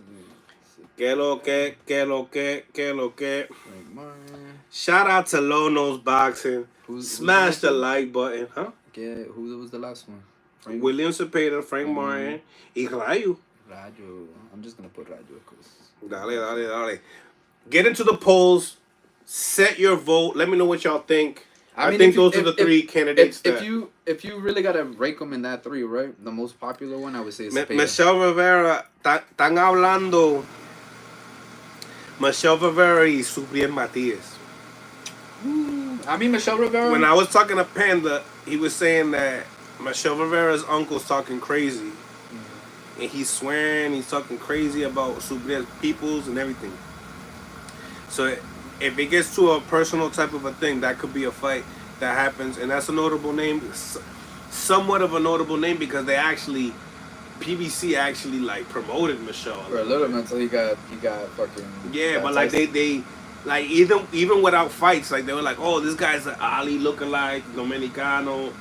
Que lo que. Frank Martin. Shout out to Low Nose Boxing. Smash the like button, huh? Okay, who was the last one? William Cepeda, Frank Martin, y Rayu. Rayo. I'm just gonna put Rayo because. Dale. Get into the polls. Set your vote. Let me know what y'all think. I think those are the 3 candidates. If you really gotta rank them in that 3, right? The most popular one, I would say is Cepeda. Michelle Rivera. Están hablando. Michelle Rivera y Subriel Matias. I mean, Michelle Rivera. When I was talking to Panda, he was saying that Michelle Rivera's uncle's talking crazy. And he's swearing, he's talking crazy about Subriel's peoples and everything. So if it gets to a personal type of a thing, that could be a fight that happens. And that's a notable name, somewhat of a notable name because PBC actually like promoted Michelle. For a little bit until he got fucking. Yeah, but like they like even without fights, like they were like, oh, this guy's an Ali lookalike, Dominicano.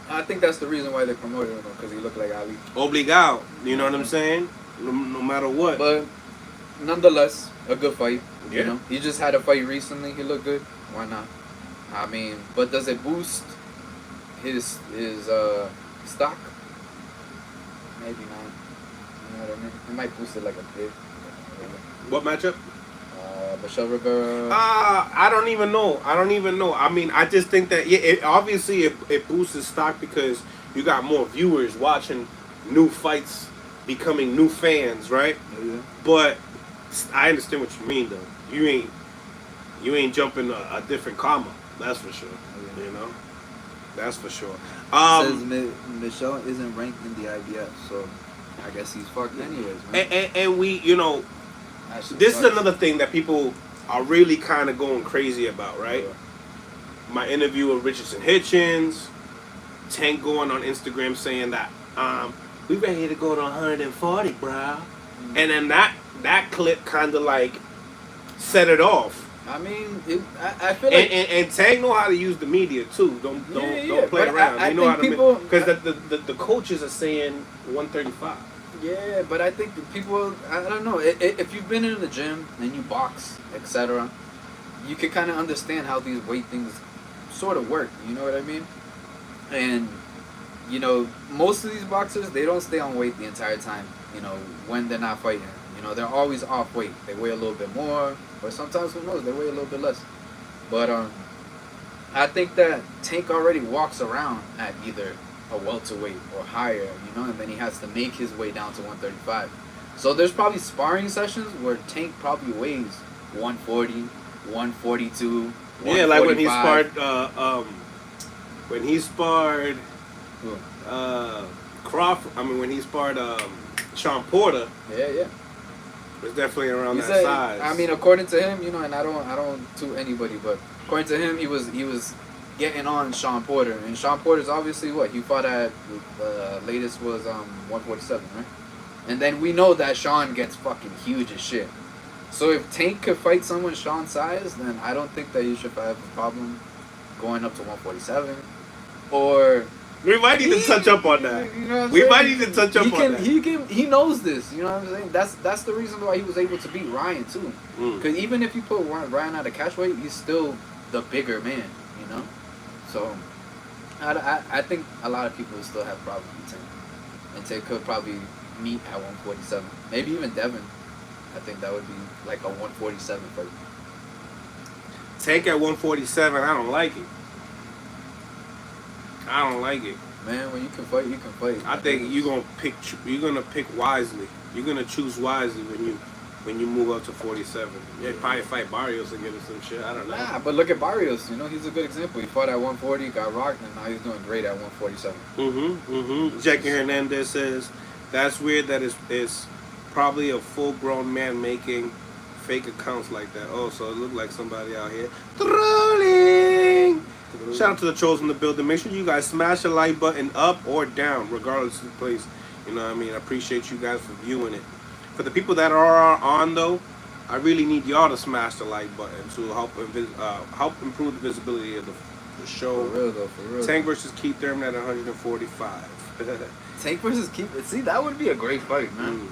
I think that's the reason why they promoted him, because he looked like Ali. Obligado, you know what I'm saying? No matter what. But nonetheless, a good fight. Yeah. You know, he just had a fight recently. He looked good. Why not? I mean, but does it boost his stock? Maybe not. You know what I mean? It might boost it like a bit. What matchup? Michelle Rivera. I don't even know. I mean, I just think that obviously it boosts his stock because you got more viewers watching new fights, becoming new fans, right? Yeah. But I understand what you mean, though. You ain't jumping a different comma. That's for sure. Yeah. You know, that's for sure. It says Michelle isn't ranked in the IBF, so I guess he's fucked anyways, man. And we, you know. This is another thing that people are really kind of going crazy about, right? Yeah. My interview with Richardson Hitchens, Tank going on Instagram saying that we ready to go to 140, bro. Mm-hmm. And then that clip kind of like set it off. I mean, I feel like and Tank know how to use the media too. Don't play around. I you know how to because the coaches are saying 135. Yeah, but I think people, I don't know, if you've been in the gym and you box, etc., you can kind of understand how these weight things sort of work, you know what I mean? And, you know, most of these boxers, they don't stay on weight the entire time, you know, when they're not fighting. You know, they're always off weight. They weigh a little bit more, or sometimes, who knows, they weigh a little bit less. But I think that Tank already walks around at either a welterweight or higher, you know, and then he has to make his way down to 135. So there's probably sparring sessions where Tank probably weighs 140, 142, 145. Yeah, like when he sparred Crawford. I mean, when he sparred Sean Porter. Yeah. It's definitely around that said, size. I mean, according to him, and I don't toot anybody, but according to him, he was getting on Sean Porter, and Sean Porter's obviously what he fought at. The latest was 147, right? And then we know that Sean gets fucking huge as shit. So if Tank could fight someone Sean's size, then I don't think that he should have a problem going up to 147. Or we might need to touch up on that. You know what I'm we saying? might need to touch up on that. He knows this. You know what I'm saying? That's the reason why he was able to beat Ryan too. Because even if you put Ryan out of catch weight, he's still the bigger man. You know. So I think a lot of people still have problems with Tank, and Tank could probably meet at 147. Maybe even Devin. I think that would be like a 147 fight. Tank at 147, I don't like it. I don't like it. Man, when you can fight, you can fight. I think you're gonna pick wisely. You're gonna choose wisely when you move up to 47. Yeah, probably fight Barrios again or some shit. I don't know. Nah, but look at Barrios. He's a good example. He fought at 140, got rocked, and now he's doing great at 147. Jackie Hernandez says that's weird that it's probably a full-grown man making fake accounts like that. Oh, so it looked like somebody out here trolling. Shout out to the trolls in the building. Make sure you guys smash the like button up or down, regardless of the place. You know what I mean? I appreciate you guys for viewing it. For the people that are on, though, I really need y'all to smash the like button to help improve the visibility of the show. For real, though. For real. Tank versus Keith Thurman at 145. Tank versus Keith. See, that would be a great fight, man.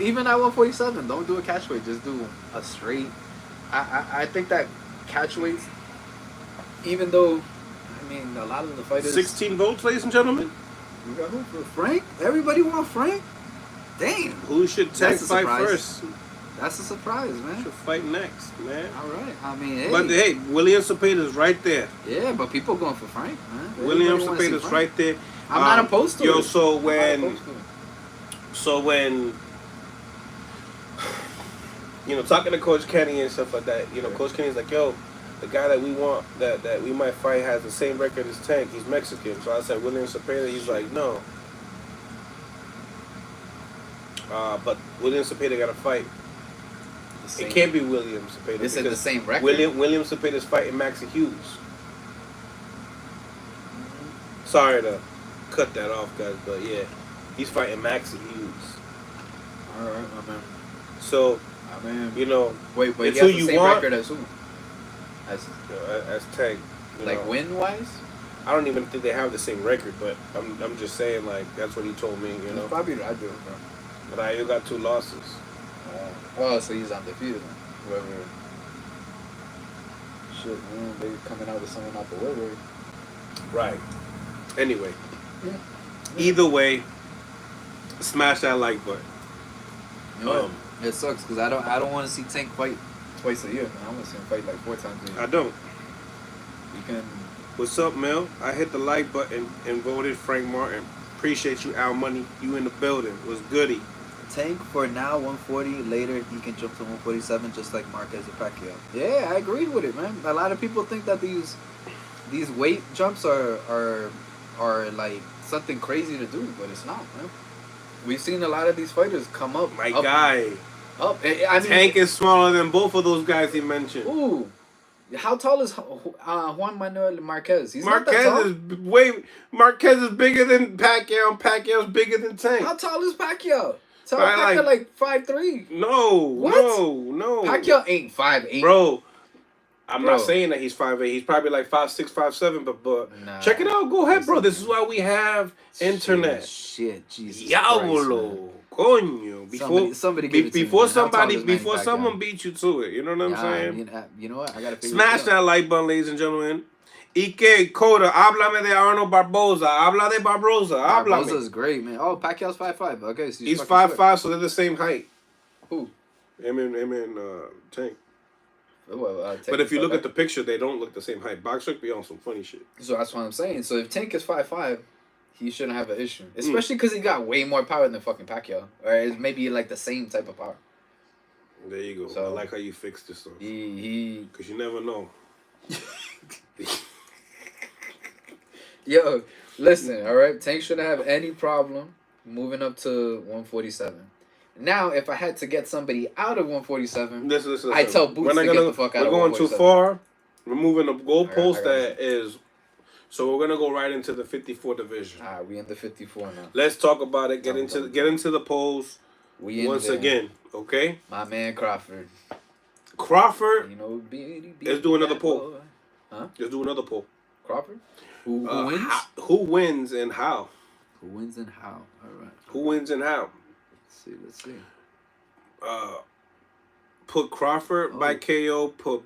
Even at 147, don't do a catch weight. Just do a straight. I think that catch weights, even though, I mean, a lot of the fighters. 16 votes, ladies and gentlemen. You got who for Frank? Everybody want Frank? Damn. Who should Tank fight first? That's a surprise, man. Should fight next, man. All right. I mean, hey. But hey, William Cepeda's right there. Yeah, but people going for Frank, man. William Cepeda's right there. I'm not opposed to it. So when talking to Coach Kenny and stuff like that, Coach Kenny's like, yo, the guy that we want that we might fight has the same record as Tank. He's Mexican. So I said William Cepeda. He's like, no. But William Cepeda got to fight. It can't be William Cepeda. They said the same record. William Cepeda's fighting Maxie Hughes. Sorry to cut that off, guys, but yeah, he's fighting Maxie Hughes. All right, my man. So, wait, but it's he has who the you same want record as who? As Tank. Like win-wise? I don't even think they have the same record, but I'm just saying, like, that's what he told me, It's probably I do, bro. But I got 2 losses. So he's undefeated then. Whoever. Shit, man, they coming out with someone out the woodwork. Right. Anyway. Yeah. Either way, smash that like button. It sucks because I don't want to see Tank fight twice a year, man. I want to see him fight like 4 times a year. I don't. You can. What's up, Mel? I hit the like button and voted Frank Martin. Appreciate you, Al Money. You in the building. Was goody. Tank for now 140. Later he can jump to 147 just like Marquez or Pacquiao. Yeah, I agreed with it, man. A lot of people think that these weight jumps are like something crazy to do, but it's not, man. We've seen a lot of these fighters come up. My guy. Up. I mean, Tank is smaller than both of those guys he mentioned. Ooh. How tall is Juan Manuel Marquez? Marquez is bigger than Pacquiao, and Pacquiao's bigger than Tank. How tall is Pacquiao? Pacquiao like 5'3". No. What? No. Pacquiao ain't 5'8". Bro, I'm not saying that he's 5'8". He's probably like 5'6", 5'7", but nah, check it out. Go ahead, bro. This is why we have internet. Shit, Jesus Diablo. Coño. Before someone beat you to it. You know what I'm saying? You know what? I gotta smash that like button, ladies and gentlemen. Ike, Coda, háblame de Arnold Barboza. Habla de Barboza. Háblame. Barboza's great, man. Oh, Pacquiao's 5'5". Okay, so he's 5'5", so they're the same height. Who? Him and Tank. Well, but if you look at the picture, they don't look the same height. Boxer be on some funny shit. So that's what I'm saying. So if Tank is 5'5", he shouldn't have an issue. Especially because he got way more power than fucking Pacquiao. Or it's maybe like the same type of power. There you go. So, I like how you fixed this stuff. Because you never know. Yo, listen, all right? Tank shouldn't have any problem moving up to 147. Now, if I had to get somebody out of 147, listen. I tell Boots to get the fuck out of 147. We're going too far. We're moving the goalpost I got so we're gonna go right into the 54 division. Alright, we in the 54 now. Let's talk about it. Get into the polls once again, okay? My man Crawford. Crawford. You know, let's do another poll. Huh? Let's do another poll. Crawford. Who wins? Who wins and how? Who wins and how? All right. Who wins and how? Let's see. Put Crawford by KO. Put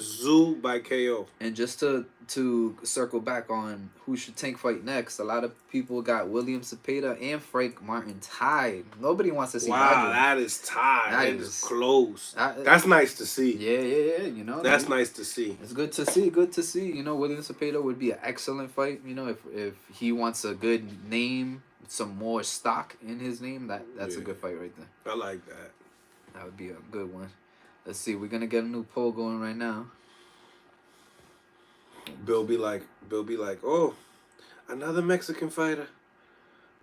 Zoo by KO. And just to circle back on who should Tank fight next, a lot of people got William Cepeda and Frank Martin tied. Nobody wants to see that is tied. That is close. That's nice to see. Yeah. You know, that's nice to see. It's good to see. Good to see. You know, William Cepeda would be an excellent fight. You know, if he wants a good name, some more stock in his name, that's a good fight right there. I like that. That would be a good one. Let's see. We're gonna get a new poll going right now. Bill be like, oh, another Mexican fighter.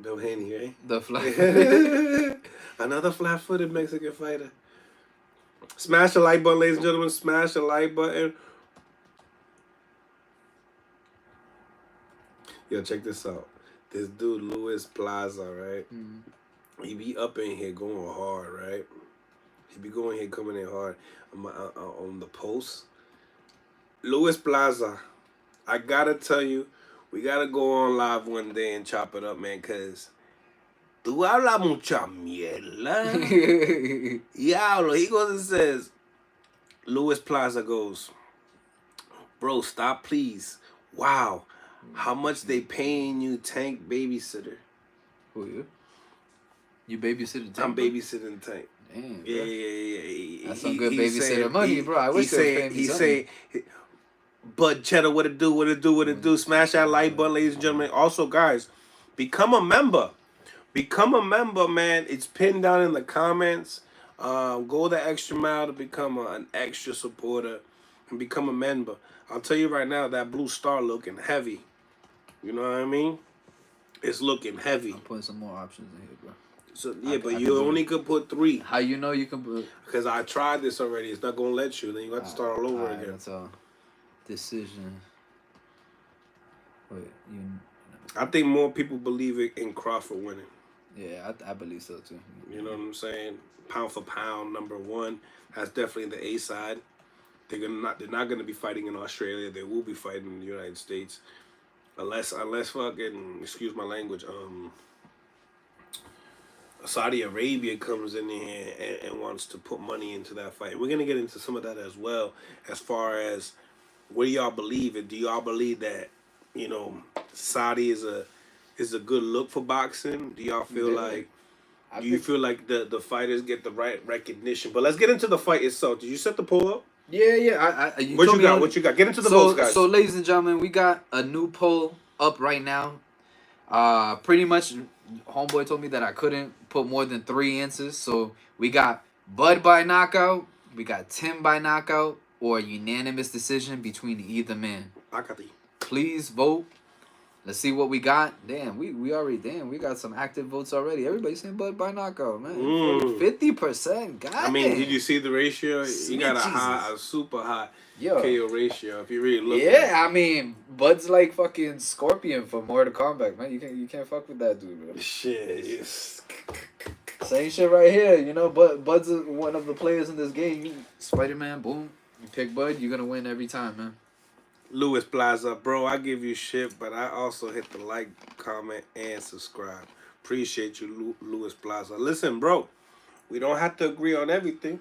Bill Haney, right? The flat. Another flat-footed Mexican fighter. Smash the like button, ladies and gentlemen. Smash the like button. Yo, check this out. This dude, Luis Plaza, right? Mm-hmm. He be up in here going hard, right? He be going here coming in hard on the post. Luis Plaza, I gotta tell you, we gotta go on live one day and chop it up, man, cause tú hablas mucha mierda. Diablo, he goes and says, Luis Plaza goes, bro, stop please. Wow, how much they paying you, Tank babysitter? Who you? You babysitting Tank? I'm babysitting Tank. Damn, yeah. That's some good babysitter money, bro. I wish he say, but Cheddar, what it do? Smash that like button, ladies and gentlemen. Also, guys, become a member. Become a member, man. It's pinned down in the comments. Go the extra mile to become an extra supporter and become a member. I'll tell you right now, that blue star looking heavy. You know what I mean? It's looking heavy. I'm putting some more options in here, bro. So yeah, but you only could put 3. How you know you can put? Because I tried this already. It's not gonna let you. Then you got to start all over again. That's all. Decision. Wait, I think more people believe it in Crawford winning. Yeah, I believe so too. You know what I'm saying? Pound for pound, number 1. That's definitely the A side. They're not gonna be fighting in Australia. They will be fighting in the United States, unless fucking, excuse my language, Saudi Arabia comes in here and wants to put money into that fight. We're gonna get into some of that as well. As far as what do y'all believe? And do y'all believe that, you know, Saudi is a good look for boxing? Do y'all feel like? Do you feel like the fighters get the right recognition? But let's get into the fight itself. Did you set the poll up? Yeah. What you got? Get into the polls, guys. So, ladies and gentlemen, we got a new poll up right now. Pretty much, homeboy told me that I couldn't put more than 3 answers. So we got Bud by knockout, we got Tim by knockout, or unanimous decision between either man. Please vote. Let's see what we got. Damn, we got some active votes already. Everybody's saying Bud by knockout, man. 50%. God I mean, did you see the ratio? You got a super high KO ratio if you really look. Yeah, I mean, Bud's like fucking Scorpion from Mortal Kombat, man. You can't fuck with that dude, bro. Shit. Same shit right here, you know. Bud's one of the players in this game. Spider-Man, boom. You pick Bud, you're gonna win every time, man. Luis Plaza, bro, I give you shit, but I also hit the like, comment, and subscribe. Appreciate you, Luis Plaza. Listen, bro, we don't have to agree on everything,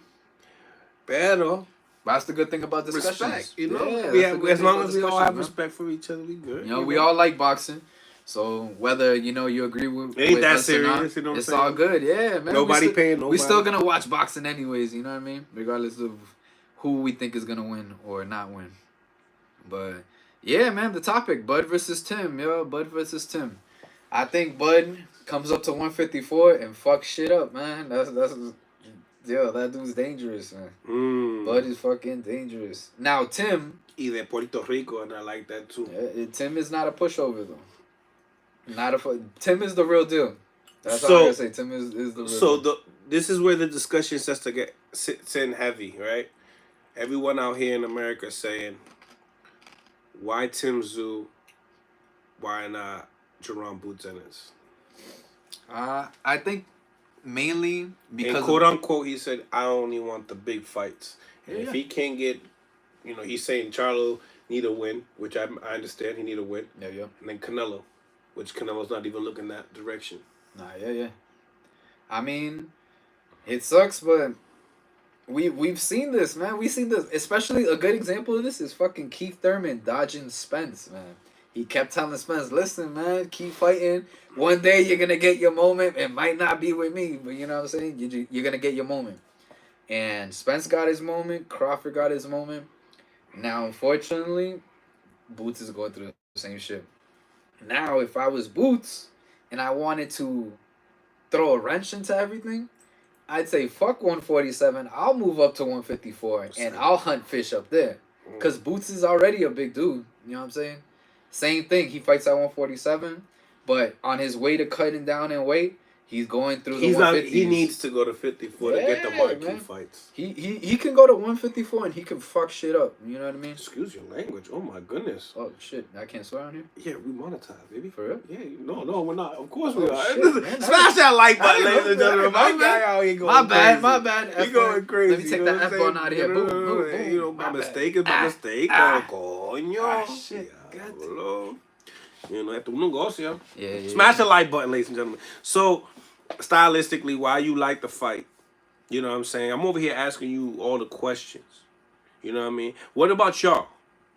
pero that's the good thing about discussions. Respect, you know. As long as we all have respect for each other, we good. You know, we all like boxing. So whether you agree with it ain't that us serious, or not, you know what it's I'm saying? all good. Yeah, man. Nobody paying nobody. We still gonna watch boxing anyways. You know what I mean? Regardless of who we think is gonna win or not win. But yeah, man, the topic, Bud versus Tim, Bud versus Tim. I think Bud comes up to 154 and fucks shit up, man. That's that dude's dangerous, man. Bud is fucking dangerous. Now Tim, y de Puerto Rico, and I like that too. Tim is not a pushover though. Tim is the real deal. That's all I gotta say. Tim is the real. This is where the discussion starts to get sits in heavy, right? Everyone out here in America saying, why Tim Tszyu? Why not Jerome Boots Ennis? I think mainly because and quote unquote he said, I only want the big fights. And if he can't get, he's saying Charlo need a win, which I understand he need a win. Yeah. And then Canelo, which Canelo's not even looking that direction. Yeah. I mean, it sucks, but we've seen this, man. We've seen this. Especially a good example of this is fucking Keith Thurman dodging Spence, man. He kept telling Spence, listen, man, keep fighting. One day you're going to get your moment. It might not be with me, but you know what I'm saying? You're going to get your moment. And Spence got his moment. Crawford got his moment. Now, unfortunately, Boots is going through the same shit. Now, if I was Boots and I wanted to throw a wrench into everything, I'd say fuck 147. I'll move up to 154 and I'll hunt fish up there. Because Boots is already a big dude. You know what I'm saying? Same thing. He fights at 147, but on his way to cutting down in weight, he's going through the 150s. He needs to go to 54 to get the marquee fights. He can go to 154 and he can fuck shit up. You know what I mean? Excuse your language. Oh my goodness. Oh shit! I can't swear on here. Yeah, we monetize, baby. For real? Yeah. No, we're not. Of course we are. Shit, man, smash that like button, ladies and gentlemen. My bad. You going crazy? Let me take that F button out of here. Boom. My mistake is my mistake. Coño. Shit. Esto es un negocio. Yeah. Smash the like button, ladies and gentlemen. So, stylistically, why you like the fight? You know what I'm saying? I'm over here asking you all the questions. You know what I mean? What about y'all?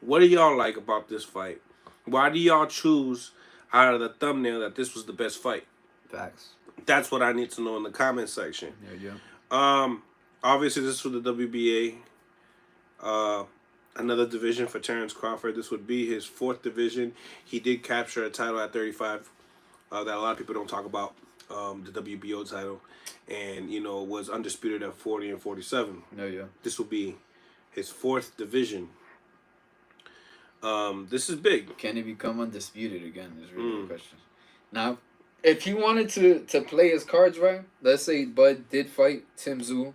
What do y'all like about this fight? Why do y'all choose out of the thumbnail that this was the best fight? Facts. That's what I need to know in the comment section. Yeah. Obviously, this was the WBA. Another division for Terrence Crawford. This would be his 4th division. He did capture a title at 35 that a lot of people don't talk about, the WBO title, and was undisputed at 40 and 47. Yeah. This will be his 4th division. This is big. Can he become undisputed again? Is really the question. Now, if he wanted to play his cards right, let's say Bud did fight Tim Tszyu.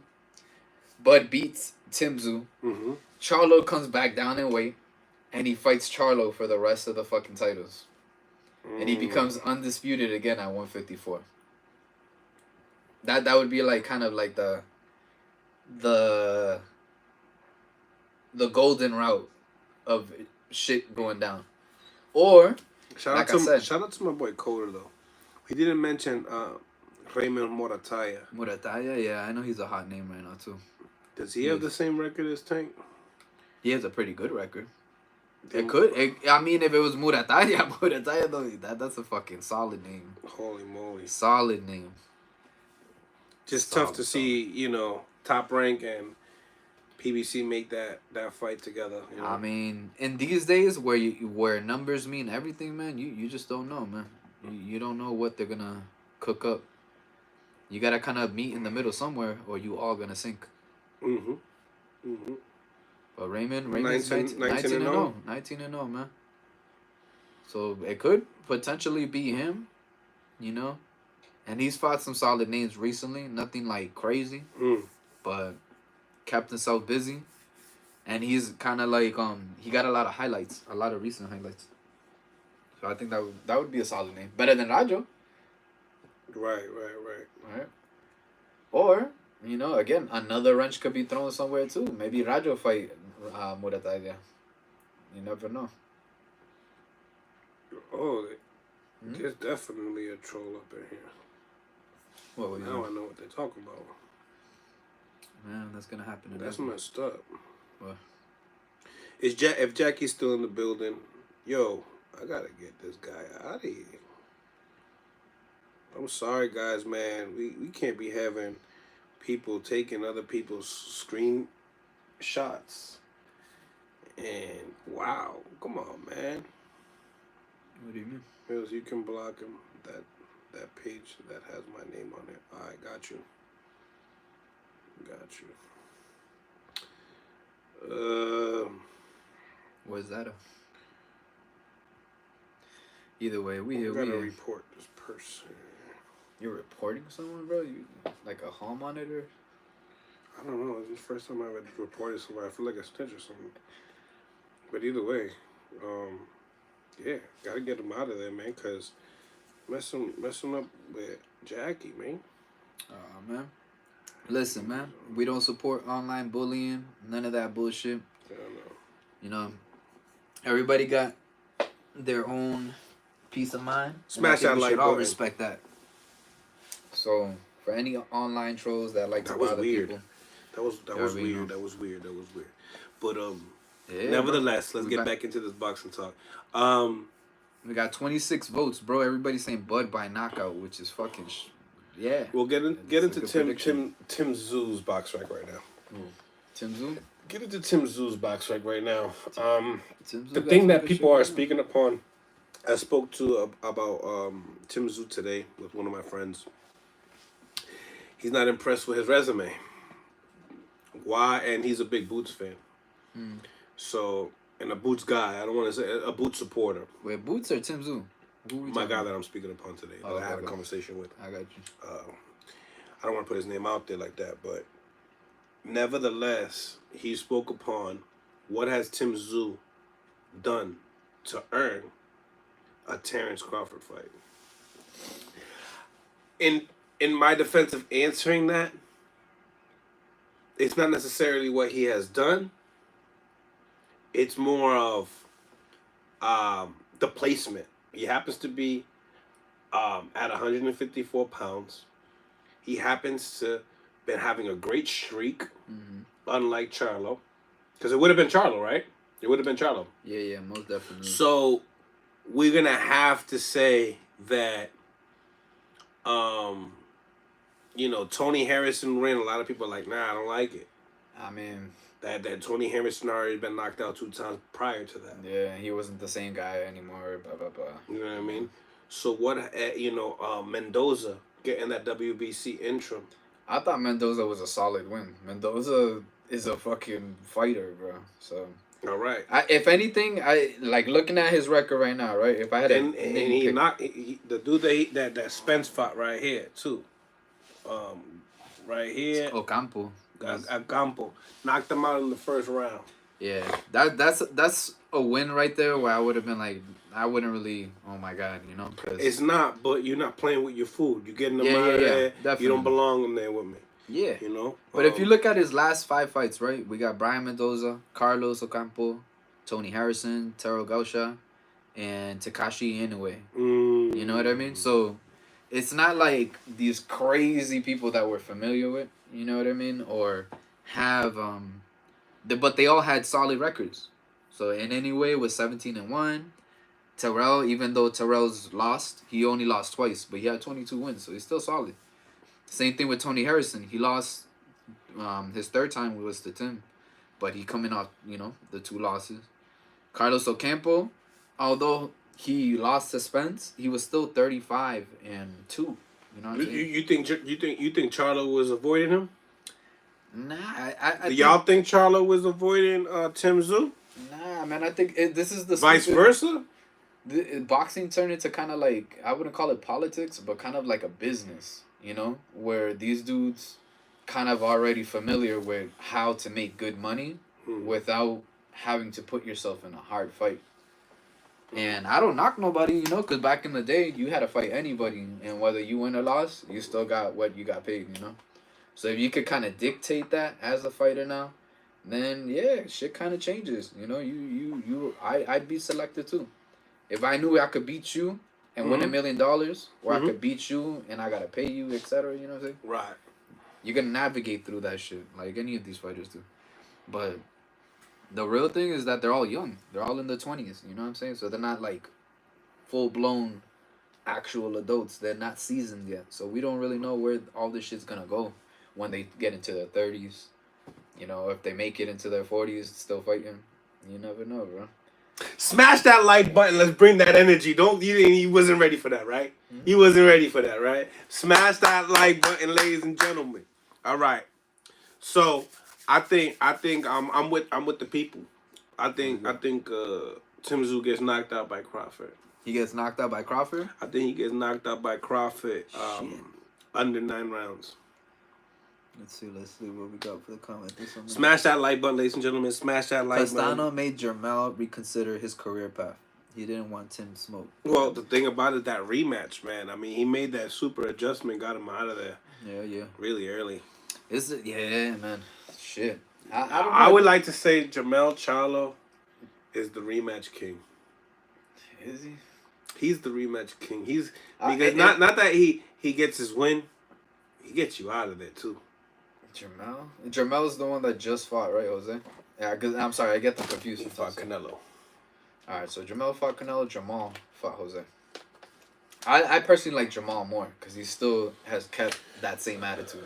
Bud beats Tim Tszyu. Mm-hmm. Charlo comes back down in weight, and he fights Charlo for the rest of the fucking titles. And he becomes undisputed again at 154. That would be like kind of like the golden route of shit going down. Or shout out to my boy Coder though. He didn't mention Raymond Morataya. Morataya, yeah, I know he's a hot name right now too. Does he have the same record as Tank? He has a pretty good record. It could. I mean, if it was Morataya though, that's a fucking solid name. Holy moly. Solid name. Just tough to see, Top Rank and PBC make that fight together. I mean, in these days where numbers mean everything, man, you just don't know, man. You don't know what they're gonna cook up. You gotta kind of meet in the middle somewhere, or you all gonna sink. But Raymond's 19-0. 19-0, man. So it could potentially be him, And he's fought some solid names recently. Nothing like crazy. But kept himself busy. And he's kind of like, he got a lot of highlights. A lot of recent highlights. So I think that would be a solid name. Better than Rajo. Right. Or, again, another wrench could be thrown somewhere too. Maybe Rajo fight Morataya. You never know. Oh, there's definitely a troll up in here. What now I know what they're talking about. Man, that's gonna happen. That's messed up. What? If Jackie's still in the building, yo, I gotta get this guy out of here. I'm sorry, guys, man. We can't be having people taking other people's screen shots. And wow, come on, man. What do you mean? Mills, you can block him. That page that has my name on it. All right, got you. Where's that? Either way, we gotta report this person. You're reporting someone, bro? You like a hall monitor? I don't know. It's the first time I ever reported somebody. I feel like a snitch or something. But either way, yeah, gotta get him out of there, man, because messing up with Jackie, man. Oh, man. Listen, man. We don't support online bullying. None of that bullshit. I don't know. You know, everybody got their own peace of mind. Smash that like button. All button. respect that. So, for any online trolls that like to bother people. That was weird. That was weird. But yeah, nevertheless, let's get back into this boxing talk. We got 26 votes, bro. Everybody's saying Bud by knockout, which is fucking yeah. We'll get into Tim Tszú's box rack right now. Tim Tszú? Get into Tim Tszú's box rack right now. The thing that people are speaking upon, I spoke to about Tim Tszú today with one of my friends. He's not impressed with his resume. Why? And he's a big Boots fan. So, and a Boots guy. I don't want to say a Boots supporter. Wait, Boots or Tim Tszú? My guy that I'm speaking upon today. That I had a conversation with. I got you. I don't want to put his name out there like that, but nevertheless, he spoke upon what has Tim Tszú done to earn a Terrence Crawford fight. In my defense of answering that, it's not necessarily what he has done. It's more of the placement. He happens to be at 154 pounds. He happens to been having a great streak, unlike Charlo. Because it would have been Charlo, right? It would have been Charlo. Yeah, most definitely. So we're going to have to say that, Tony Harrison ran. A lot of people are like, nah, I don't like it. I mean, that Tony Harrison already been knocked out 2 times prior to that. Yeah, he wasn't the same guy anymore. Blah blah blah. You know what I mean? So what? Mendoza getting that WBC interim. I thought Mendoza was a solid win. Mendoza is a fucking fighter, bro. So. All right. If anything, I like looking at his record right now. Right, if I had the dude that Spence fought right here too. Right here. Ocampo. Ocampo knocked him out in the first round. Yeah, that's a win right there. Where I would have been like, I wouldn't really. Oh my god, Cause it's not, but you're not playing with your food. You're getting them out of there. Definitely. You don't belong in there with me. Yeah. But if you look at his last 5 fights, right? We got Brian Mendoza, Carlos Ocampo, Tony Harrison, Taro Gausha, and Takashi Inoue. You know what I mean? So it's not like these crazy people that we're familiar with, you know what I mean? Or have but they all had solid records. So in Inoue was 17-1. Terrell, even though Terrell's lost, he only lost twice, but he had 22 wins, so he's still solid. Same thing with Tony Harrison. He lost his 3rd time was to Tim, but he coming off, the 2 losses. Carlos Ocampo, although he lost to Spence, he was still 35-2. You know what I'm saying? You think Charlo was avoiding him? Nah, Do y'all think Charlo was avoiding Tim Tszú? Nah, man. I think this is the vice versa. Boxing turned into kind of like, I wouldn't call it politics, but kind of like a business. Where these dudes kind of already familiar with how to make good money without having to put yourself in a hard fight. And I don't knock nobody, because back in the day, you had to fight anybody, and whether you win or lost, you still got what you got paid, So if you could kind of dictate that as a fighter now, then yeah, shit kind of changes, I'd be selected too. If I knew I could beat you and win $1 million, or I could beat you and I gotta pay you, etc. You know what I'm saying? Right. You're gonna navigate through that shit like any of these fighters do. But the real thing is that they're all young. They're all in their 20s. You know what I'm saying? So they're not like full blown actual adults. They're not seasoned yet. So we don't really know where all this shit's gonna go when they get into their 30s. If they make it into their 40s, still fighting. You never know, bro. Smash that like button. Let's bring that energy. He wasn't ready for that, right? He wasn't ready for that, right? Smash that like button, ladies and gentlemen. All right. So I think I'm with the people. I think Tim Tszú gets knocked out by Crawford. He gets knocked out by Crawford? I think he gets knocked out by Crawford under 9 rounds. Let's see what we got for the comment. Smash that like button, ladies and gentlemen. Smash that like button. Castano made Jermell reconsider his career path. He didn't want Tim Smoke. Well, the thing about it, that rematch, man. I mean, he made that super adjustment, got him out of there. Yeah. Really early. Is it? Yeah, man. Shit. I would like to say Charlo is the rematch king. Is he? He's the rematch king. He's because not that he gets his win, he gets you out of there too. Jermell's the one that just fought, right, Jose? Yeah, cause I'm sorry, I get them confused. He fought Canelo. All right, so Jermell fought Canelo. Jamal fought Jose. I personally like Jamal more because he still has kept that same attitude.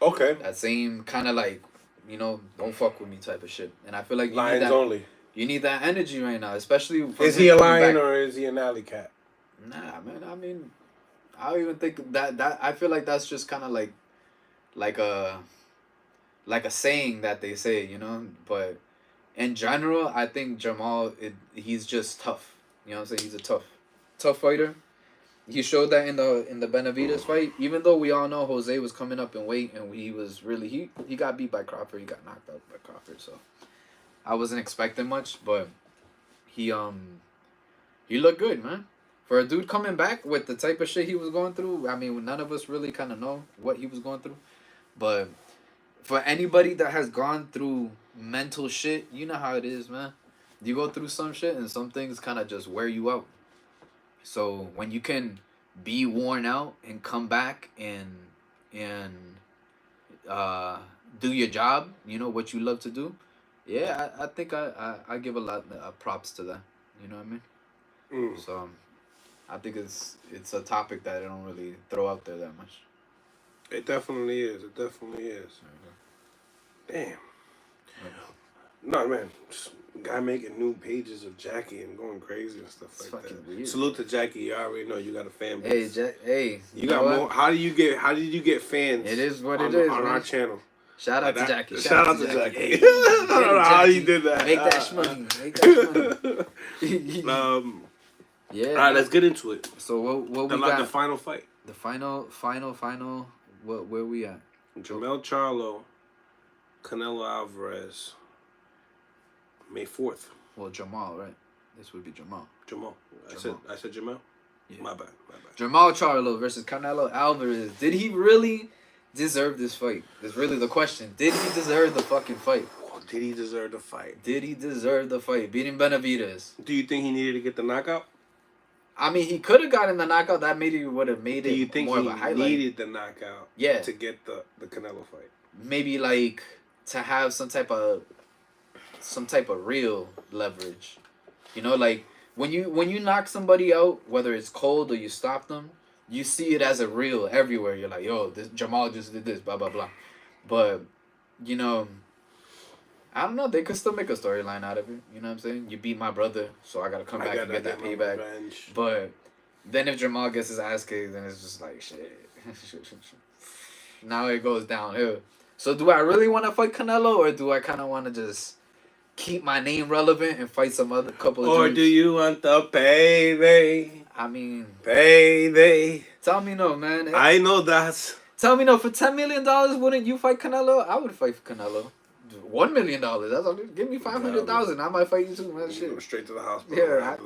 Okay. That same kind of like, don't fuck with me type of shit. And I feel like Lions only. You need that energy right now, especially. Is he a lion or is he an alley cat? Nah, man. I mean, I don't even think that I feel like that's just kind of like a saying that they say, But in general, I think Jamal, he's just tough. You know what I'm saying? He's a tough fighter. He showed that in the Benavidez fight. Even though we all know Jose was coming up in weight and he was really he got beat by Crawford. He got knocked out by Crawford. So I wasn't expecting much, but he looked good, man. For a dude coming back with the type of shit he was going through, I mean, none of us really kind of know what he was going through. But for anybody that has gone through mental shit, you know how it is, man. You go through some shit and some things kind of just wear you out. So when you can be worn out and come back and do your job, what you love to do, yeah, I think I give a lot of props to that. You know what I mean? So I think it's a topic that I don't really throw out there that much. It definitely is. Damn. No, man. Guy making new pages of Jackie and going crazy and stuff like that. Weird. Salute to Jackie. You already know you got a fan base. Hey, you got more. How did you get fans? It is what it is on man. Our channel. Shout out to Jackie. Shout out to Jackie. I don't know how you did that. Make that shmoney. Yeah. All right, let's get into it. So what we got? The final fight. The final. Where we at? Jermell Charlo, Canelo Alvarez. May 4th. Well, Jamal, right? This would be Jamal. I said Jamal? Yeah. My bad. Jamal Charlo versus Canelo Alvarez. Did he really deserve this fight? Is really the question. Did he deserve the fucking fight? Did he deserve the fight? Beating Benavidez. Do you think he needed to get the knockout? I mean, he could have gotten the knockout. That would have made it. Do you think more he of a highlight? needed the knockout? Yeah. To get the Canelo fight. Maybe like to have some type of real leverage. Like when you knock somebody out, whether it's cold or you stop them, you see it as a real everywhere. You're like, yo, this Jamal just did this, blah blah blah. But I don't know. They could still make a storyline out of it. You know what I'm saying? You beat my brother, so I gotta come back and get that payback. But then if Jamal gets his ass kicked, then it's just like shit. Now it goes downhill. So do I really want to fight Canelo, or do I kind of want to just keep my name relevant and fight some other couple of dudes? Or do you want the payday? I mean, payday. Tell me no, man. I know that. Tell me no. For $10 million, wouldn't you fight Canelo? I would fight for Canelo. $1 million. That's all. Give me $500,000. I might fight you too, man. Shit. Go straight to the hospital. Yeah,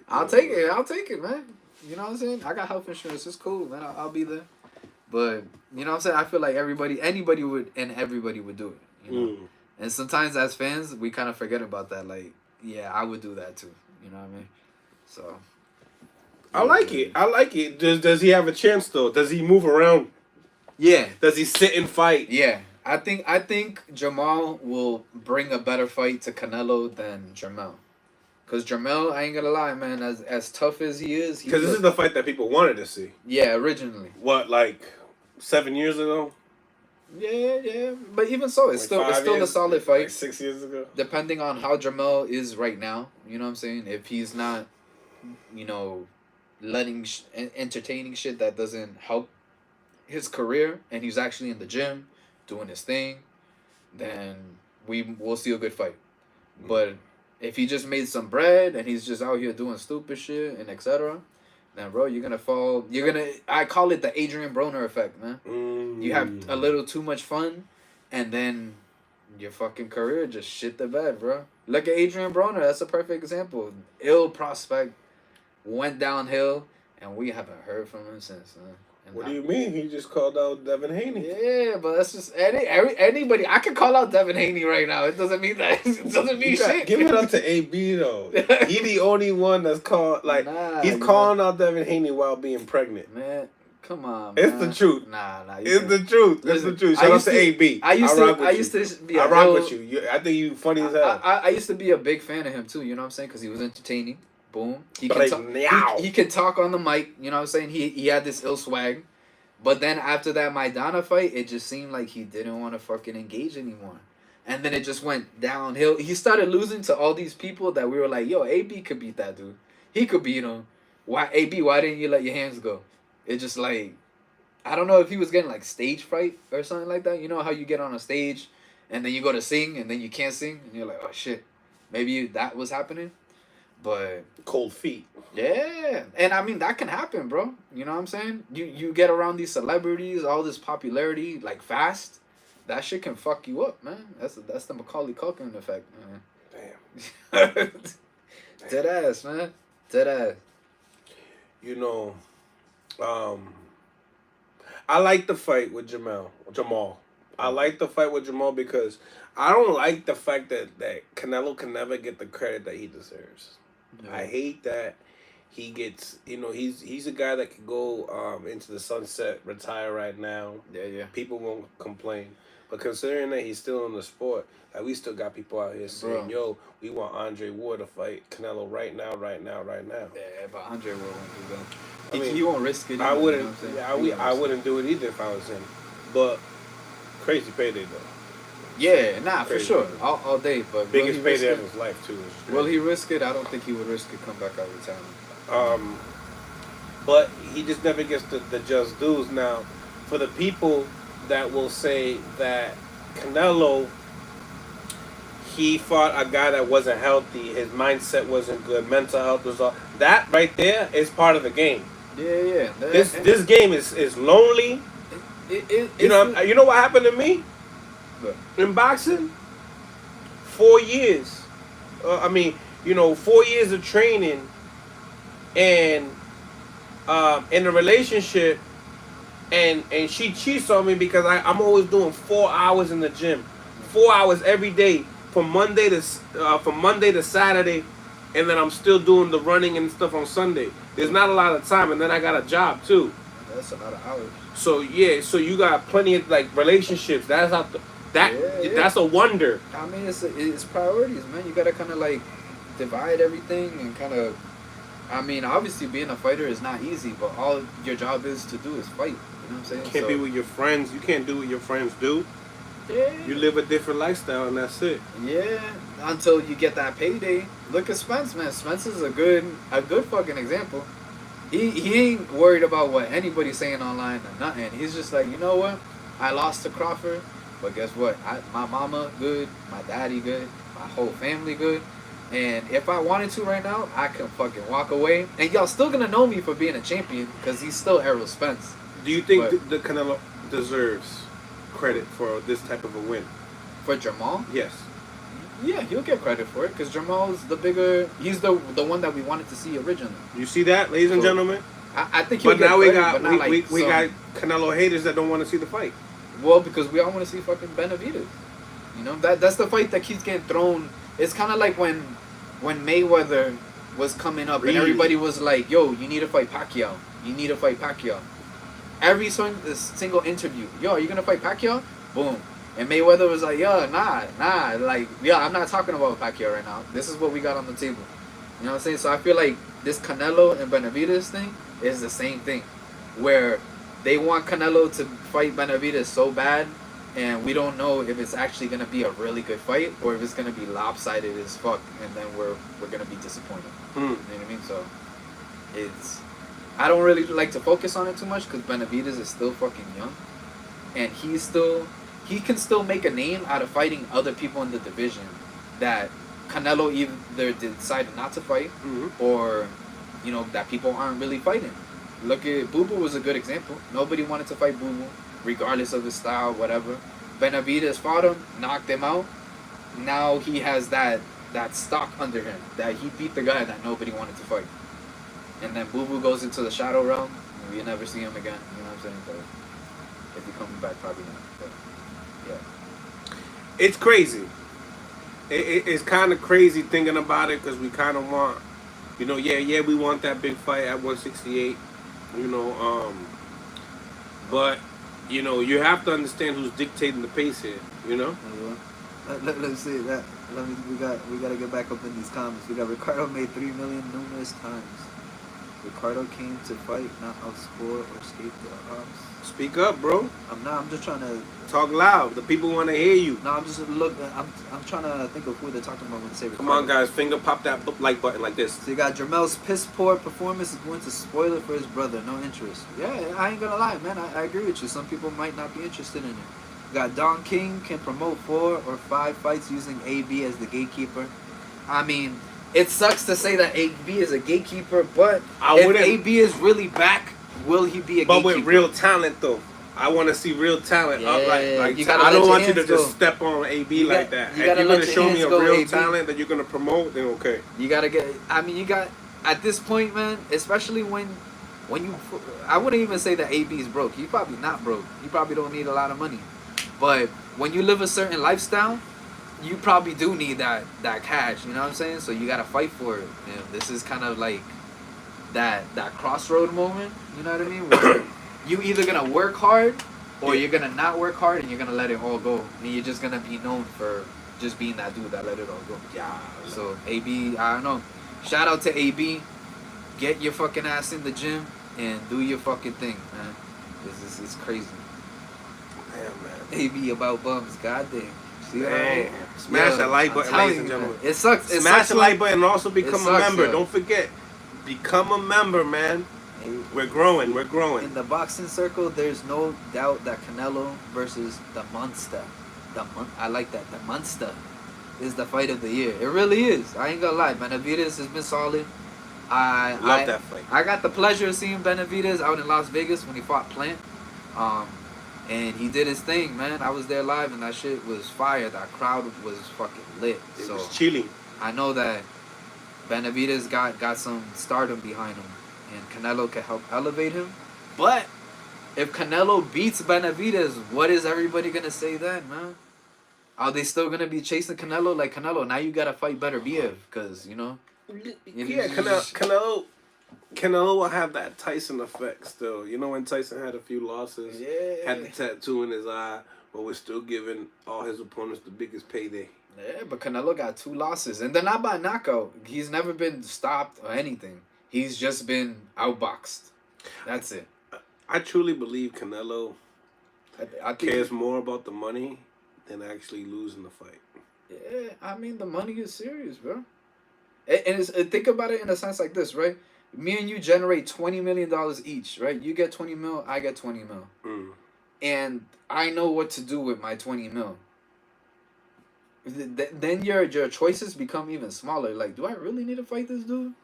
I'll take it. I'll take it, man. You know what I'm saying? I got health insurance. It's cool, man. I'll be there. But you know what I'm saying? I feel like anybody would do it. And sometimes as fans, we kind of forget about that. Like, yeah, I would do that too. You know what I mean? So. I like it. Does he have a chance though? Does he move around? Yeah. Does he sit and fight? Yeah. I think Jamal will bring a better fight to Canelo than Jermell. Because Jermell, I ain't gonna lie, man, as tough as he is. Because this is the fight that people wanted to see. Yeah, originally. What, like 7 years ago? Yeah. But even so, it's still a solid fight. Like 6 years ago? Depending on how Jermell is right now. You know what I'm saying? If he's not, entertaining shit that doesn't help his career, and he's actually in the gym doing his thing, then we'll see a good fight. But If he just made some bread and he's just out here doing stupid shit and etc., then bro, you're gonna fall. You're gonna. I call it the Adrian Broner effect, man. You have a little too much fun, and then your fucking career just shit the bed, bro. Look at Adrian Broner. That's a perfect example. Ill prospect, went downhill, and we haven't heard from him since. And what do you mean? He just called out Devin Haney. Yeah, but that's just anybody. I can call out Devin Haney right now. It doesn't mean that. It doesn't mean shit. Give it up to AB though. He the only one that's called he's calling out Devin Haney while being pregnant. Man, come on. It's man. the truth. Nah. It's the truth. It's the truth. Shout out to AB. I used to be. I rock with you. I think you funny as hell. I used to be a big fan of him too. You know what I'm saying? Because he was entertaining. Boom. He can talk on the mic. You know what I'm saying? He had this ill swag. But then after that Maidana fight, it just seemed like he didn't want to fucking engage anymore. And then it just went downhill. He started losing to all these people that we were like, yo, AB could beat that dude. He could beat him. Why didn't you let your hands go? It just like, I don't know if he was getting like stage fright or something like that. You know how you get on a stage and then you go to sing and then you can't sing? And you're like, oh shit, maybe that was happening. But cold feet. Yeah. And I mean that can happen, bro. You know what I'm saying? You get around these celebrities, all this popularity, like fast, that shit can fuck you up, man. That's the Macaulay Culkin effect, man. Damn. Dead ass, man. Dead ass. You know, I like the fight with Jamal. I like the fight with Jamal because I don't like the fact that Canelo can never get the credit that he deserves. No. I hate that he gets, he's a guy that could go into the sunset, retire right now. Yeah. People won't complain. But considering that he's still in the sport, we still got people out here saying, yo, we want Andre Ward to fight Canelo right now. Yeah, but Andre Ward won't do that. I mean, he won't risk it. I wouldn't. I wouldn't do it either if I was him. But crazy payday though. Yeah, for sure. All day. But biggest payday of his life too. Will he risk it? I don't think he would risk it. Come back out of town. But he just never gets the just dues. Now, for the people that will say that Canelo, he fought a guy that wasn't healthy, his mindset wasn't good, mental health was all that right there is part of the game. Yeah. This game is lonely. You know what happened to me? In boxing, 4 years. 4 years of training, and in a relationship, and she cheats on me because I'm always doing 4 hours in the gym, 4 hours every day from Monday to Saturday, and then I'm still doing the running and stuff on Sunday. There's not a lot of time, and then I got a job too. That's a lot of hours. So you got plenty of like relationships. That's out the. That's a wonder. I mean, it's priorities, man. You gotta kind of like divide everything and kind of. I mean, obviously, being a fighter is not easy, but all your job is to do is fight. You know what I'm saying? You can't be with your friends. You can't do what your friends do. Yeah. You live a different lifestyle, and that's it. Yeah. Until you get that payday. Look at Spence, man. Spence is a good fucking example. He ain't worried about what anybody's saying online or nothing. He's just like, you know what? I lost to Crawford. But guess what? My mama good, my daddy good, my whole family good. And if I wanted to right now, I can fucking walk away. And y'all still gonna know me for being a champion because he's still Errol Spence. Do you think the Canelo deserves credit for this type of a win? For Jamal? Yes. Yeah, he'll get credit for it because Jamal's he's the one that we wanted to see originally. You see that, ladies and gentlemen? I think he'll get credit, we got Canelo haters that don't want to see the fight. Well, because we all want to see fucking Benavidez. You know, that's the fight that keeps getting thrown. It's kind of like when Mayweather was coming up and everybody was like, yo, you need to fight Pacquiao. Every single interview, yo, are you going to fight Pacquiao? Boom. And Mayweather was like, yo, nah. Like, yeah, I'm not talking about Pacquiao right now. This is what we got on the table. You know what I'm saying? So I feel like this Canelo and Benavidez thing is the same thing. Where they want Canelo to fight Benavidez so bad, and we don't know if it's actually going to be a really good fight or if it's going to be lopsided as fuck, and then we're going to be disappointed. You know what I mean? So I don't really like to focus on it too much because Benavidez is still fucking young, and he can still make a name out of fighting other people in the division that Canelo either decided not to fight, or, you know, that people aren't really fighting. Look at Boo Boo was a good example. Nobody wanted to fight Boo Boo, regardless of his style, whatever. Benavidez fought him, knocked him out. Now he has that stock under him that he beat the guy that nobody wanted to fight. And then Boo Boo goes into the shadow realm. And you never see him again. You know what I'm saying? But if he comes back, probably not. But yeah, it's crazy. It's kind of crazy thinking about it because we kind of want, you know, we want that big fight at 168, you know, but, you know, you have to understand who's dictating the pace here, you know? Let's see that. We got to get back up in these comments. We got Ricardo made $3 million numerous times. Ricardo came to fight, not outscore or escape the odds. Speak up, bro. I'm just trying to talk loud. The people want to hear you. No, I'm just I'm trying to think of who they're talking about when they say Ricardo. Come on, guys, finger pop that like button like this. So you got Jermel's piss poor performance is going to spoil it for his brother. No interest. Yeah, I ain't gonna lie, man. I agree with you. Some people might not be interested in it. You got Don King can promote 4 or 5 fights using AB as the gatekeeper. I mean, it sucks to say that AB is a gatekeeper, but if AB is really back, will he be a gatekeeper? But with real talent, though. I want to see real talent. Yeah, I don't want you to just step on AB like that. If you're going to show me a real talent that you're going to promote, then okay. You got to get... I mean, you got... At this point, man, especially when you... I wouldn't even say that AB is broke. He's probably not broke. He probably don't need a lot of money. But when you live a certain lifestyle, you probably do need that cash. You know what I'm saying? So you got to fight for it. You know, this is kind of like that crossroad moment. You know what I mean? Where you either gonna work hard or you're gonna not work hard and you're gonna let it all go. And you're just gonna be known for just being that dude that let it all go. Yeah. So AB, I don't know. Shout out to AB. Get your fucking ass in the gym and do your fucking thing, man. This is crazy. Damn, man. AB about bums, goddamn. Smash that like button, ladies and gentlemen. It sucks. Smash the like button and also become a member. Yo. Don't forget, become a member, man. We're growing. In the boxing circle, there's no doubt that Canelo versus the Monster. I like that. The Monster is the fight of the year. It really is. I ain't gonna lie. Benavidez has been solid. I love that fight. I got the pleasure of seeing Benavidez out in Las Vegas when he fought Plant. And he did his thing, man. I was there live, and that shit was fire. That crowd was fucking lit. It was chilling. I know that Benavidez got some stardom behind him, and Canelo can help elevate him. But if Canelo beats Benavidez, what is everybody gonna say then, man? Are they still gonna be chasing Canelo? Like, Canelo, now you gotta fight Beterbiev, because, you know. Yeah, Canelo will have that Tyson effect still. You know when Tyson had a few losses, had the tattoo in his eye, but was still giving all his opponents the biggest payday. Yeah, but Canelo got 2 losses, and they're not by knockout. He's never been stopped or anything. He's just been outboxed. That's it. I truly believe Canelo I think cares more about the money than actually losing the fight. Yeah, I mean, the money is serious, bro. And think about it in a sense like this, right? Me and you generate $20 million each, right? You get 20 mil, I get 20 mil. And I know what to do with my 20 mil. Then your choices become even smaller. Like, do I really need to fight this dude?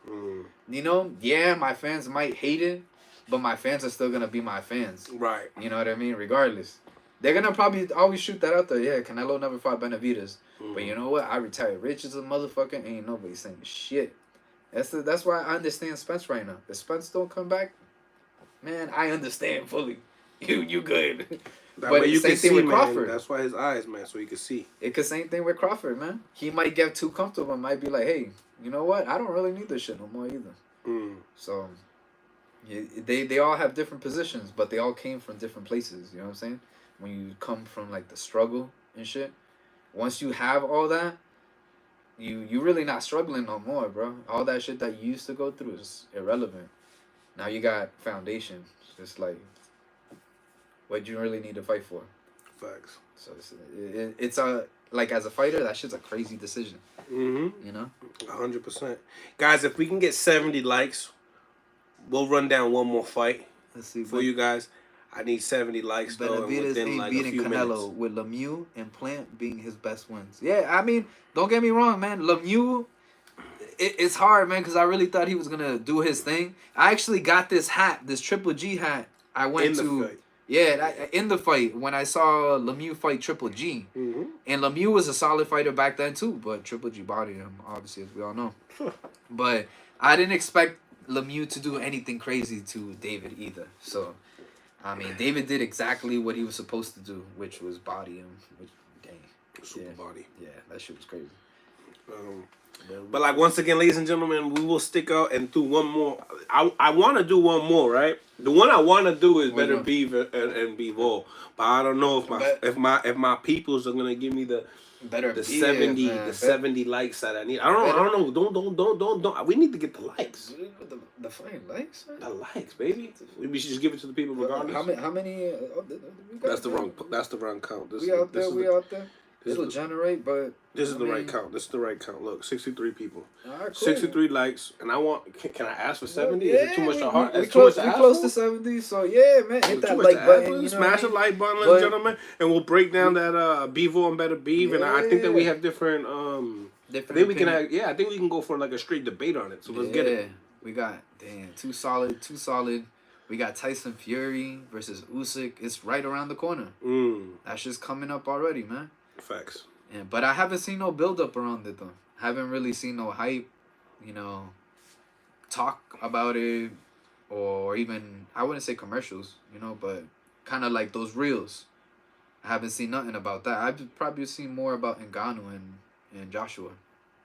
You know, yeah, my fans might hate it, but my fans are still going to be my fans. Right. You know what I mean? Regardless. They're going to probably always shoot that out there. Yeah, Canelo never fought Benavidez. But you know what? I retired rich as a motherfucker. Ain't nobody saying shit. That's why I understand Spence right now. If Spence don't come back, man, I understand fully. You good. That but way you same can thing see, with man. Crawford. That's why his eyes, man, so he can see. It could same thing with Crawford, man. He might get too comfortable and might be like, hey, you know what? I don't really need this shit no more either. So they all have different positions, but they all came from different places. You know what I'm saying? When you come from like the struggle and shit, once you have all that, you really not struggling no more, bro. All that shit that you used to go through is irrelevant. Now you got foundation. It's like, what you really need to fight for? Facts. So it's a, like, as a fighter, that shit's a crazy decision. You know? 100%. Guys, if we can get 70 likes, we'll run down one more fight Let's see for you guys. I need 70 likes though, and Benavidez within ain't like a beating few Canelo minutes. with Lemieux and Plant being his best wins. Yeah, I mean, don't get me wrong, man. Lemieux, it's hard, man, because I really thought he was gonna do his thing. I actually got this hat, this Triple G hat. I went to Fight. in the fight when I saw Lemieux fight Triple G, Mm-hmm. and Lemieux was a solid fighter back then too, but Triple G bodied him, obviously, as we all know. But I didn't expect Lemieux to do anything crazy to David either. So, I mean, David did exactly what he was supposed to do, which was body him. Which, dang, Super body. yeah, that shit was crazy. But like once again, ladies and gentlemen, we will stick out and do one more. I want to do one more, right? The one I want to do is Better Beef and Bivol, but I don't know if my peoples are gonna give me the Better the Beef, 70 man. the 70 likes that I need. I don't know. Don't. We need to get the likes. The fucking likes, man. The likes, baby. We should just give it to the people regardless. How many? That's the wrong count. We out there. It'll generate, but this is the right count. This is the right count. Look, 63 people. All right, cool. 63 likes, and I want. Can I ask for 70? Yeah, is it too much to heart? We It's too much to ask close for? to 70, so yeah, man. Hit that Too much like to ask button. for? You know Smash the what I mean? like button, ladies and gentlemen, and we'll break down that Bevo and Better Beef. And I think that we have different. I think we can. I think we can go for like a straight debate on it. So let's get it. We got two solid. We got Tyson Fury versus Usyk. It's right around the corner. That's just coming up already, man. Facts. Yeah, but I haven't seen no build up around it though. Haven't really seen no hype, talk about it, or even I wouldn't say commercials, but kind of like those reels. I haven't seen nothing about that. I've probably seen more about Ngannou and Joshua.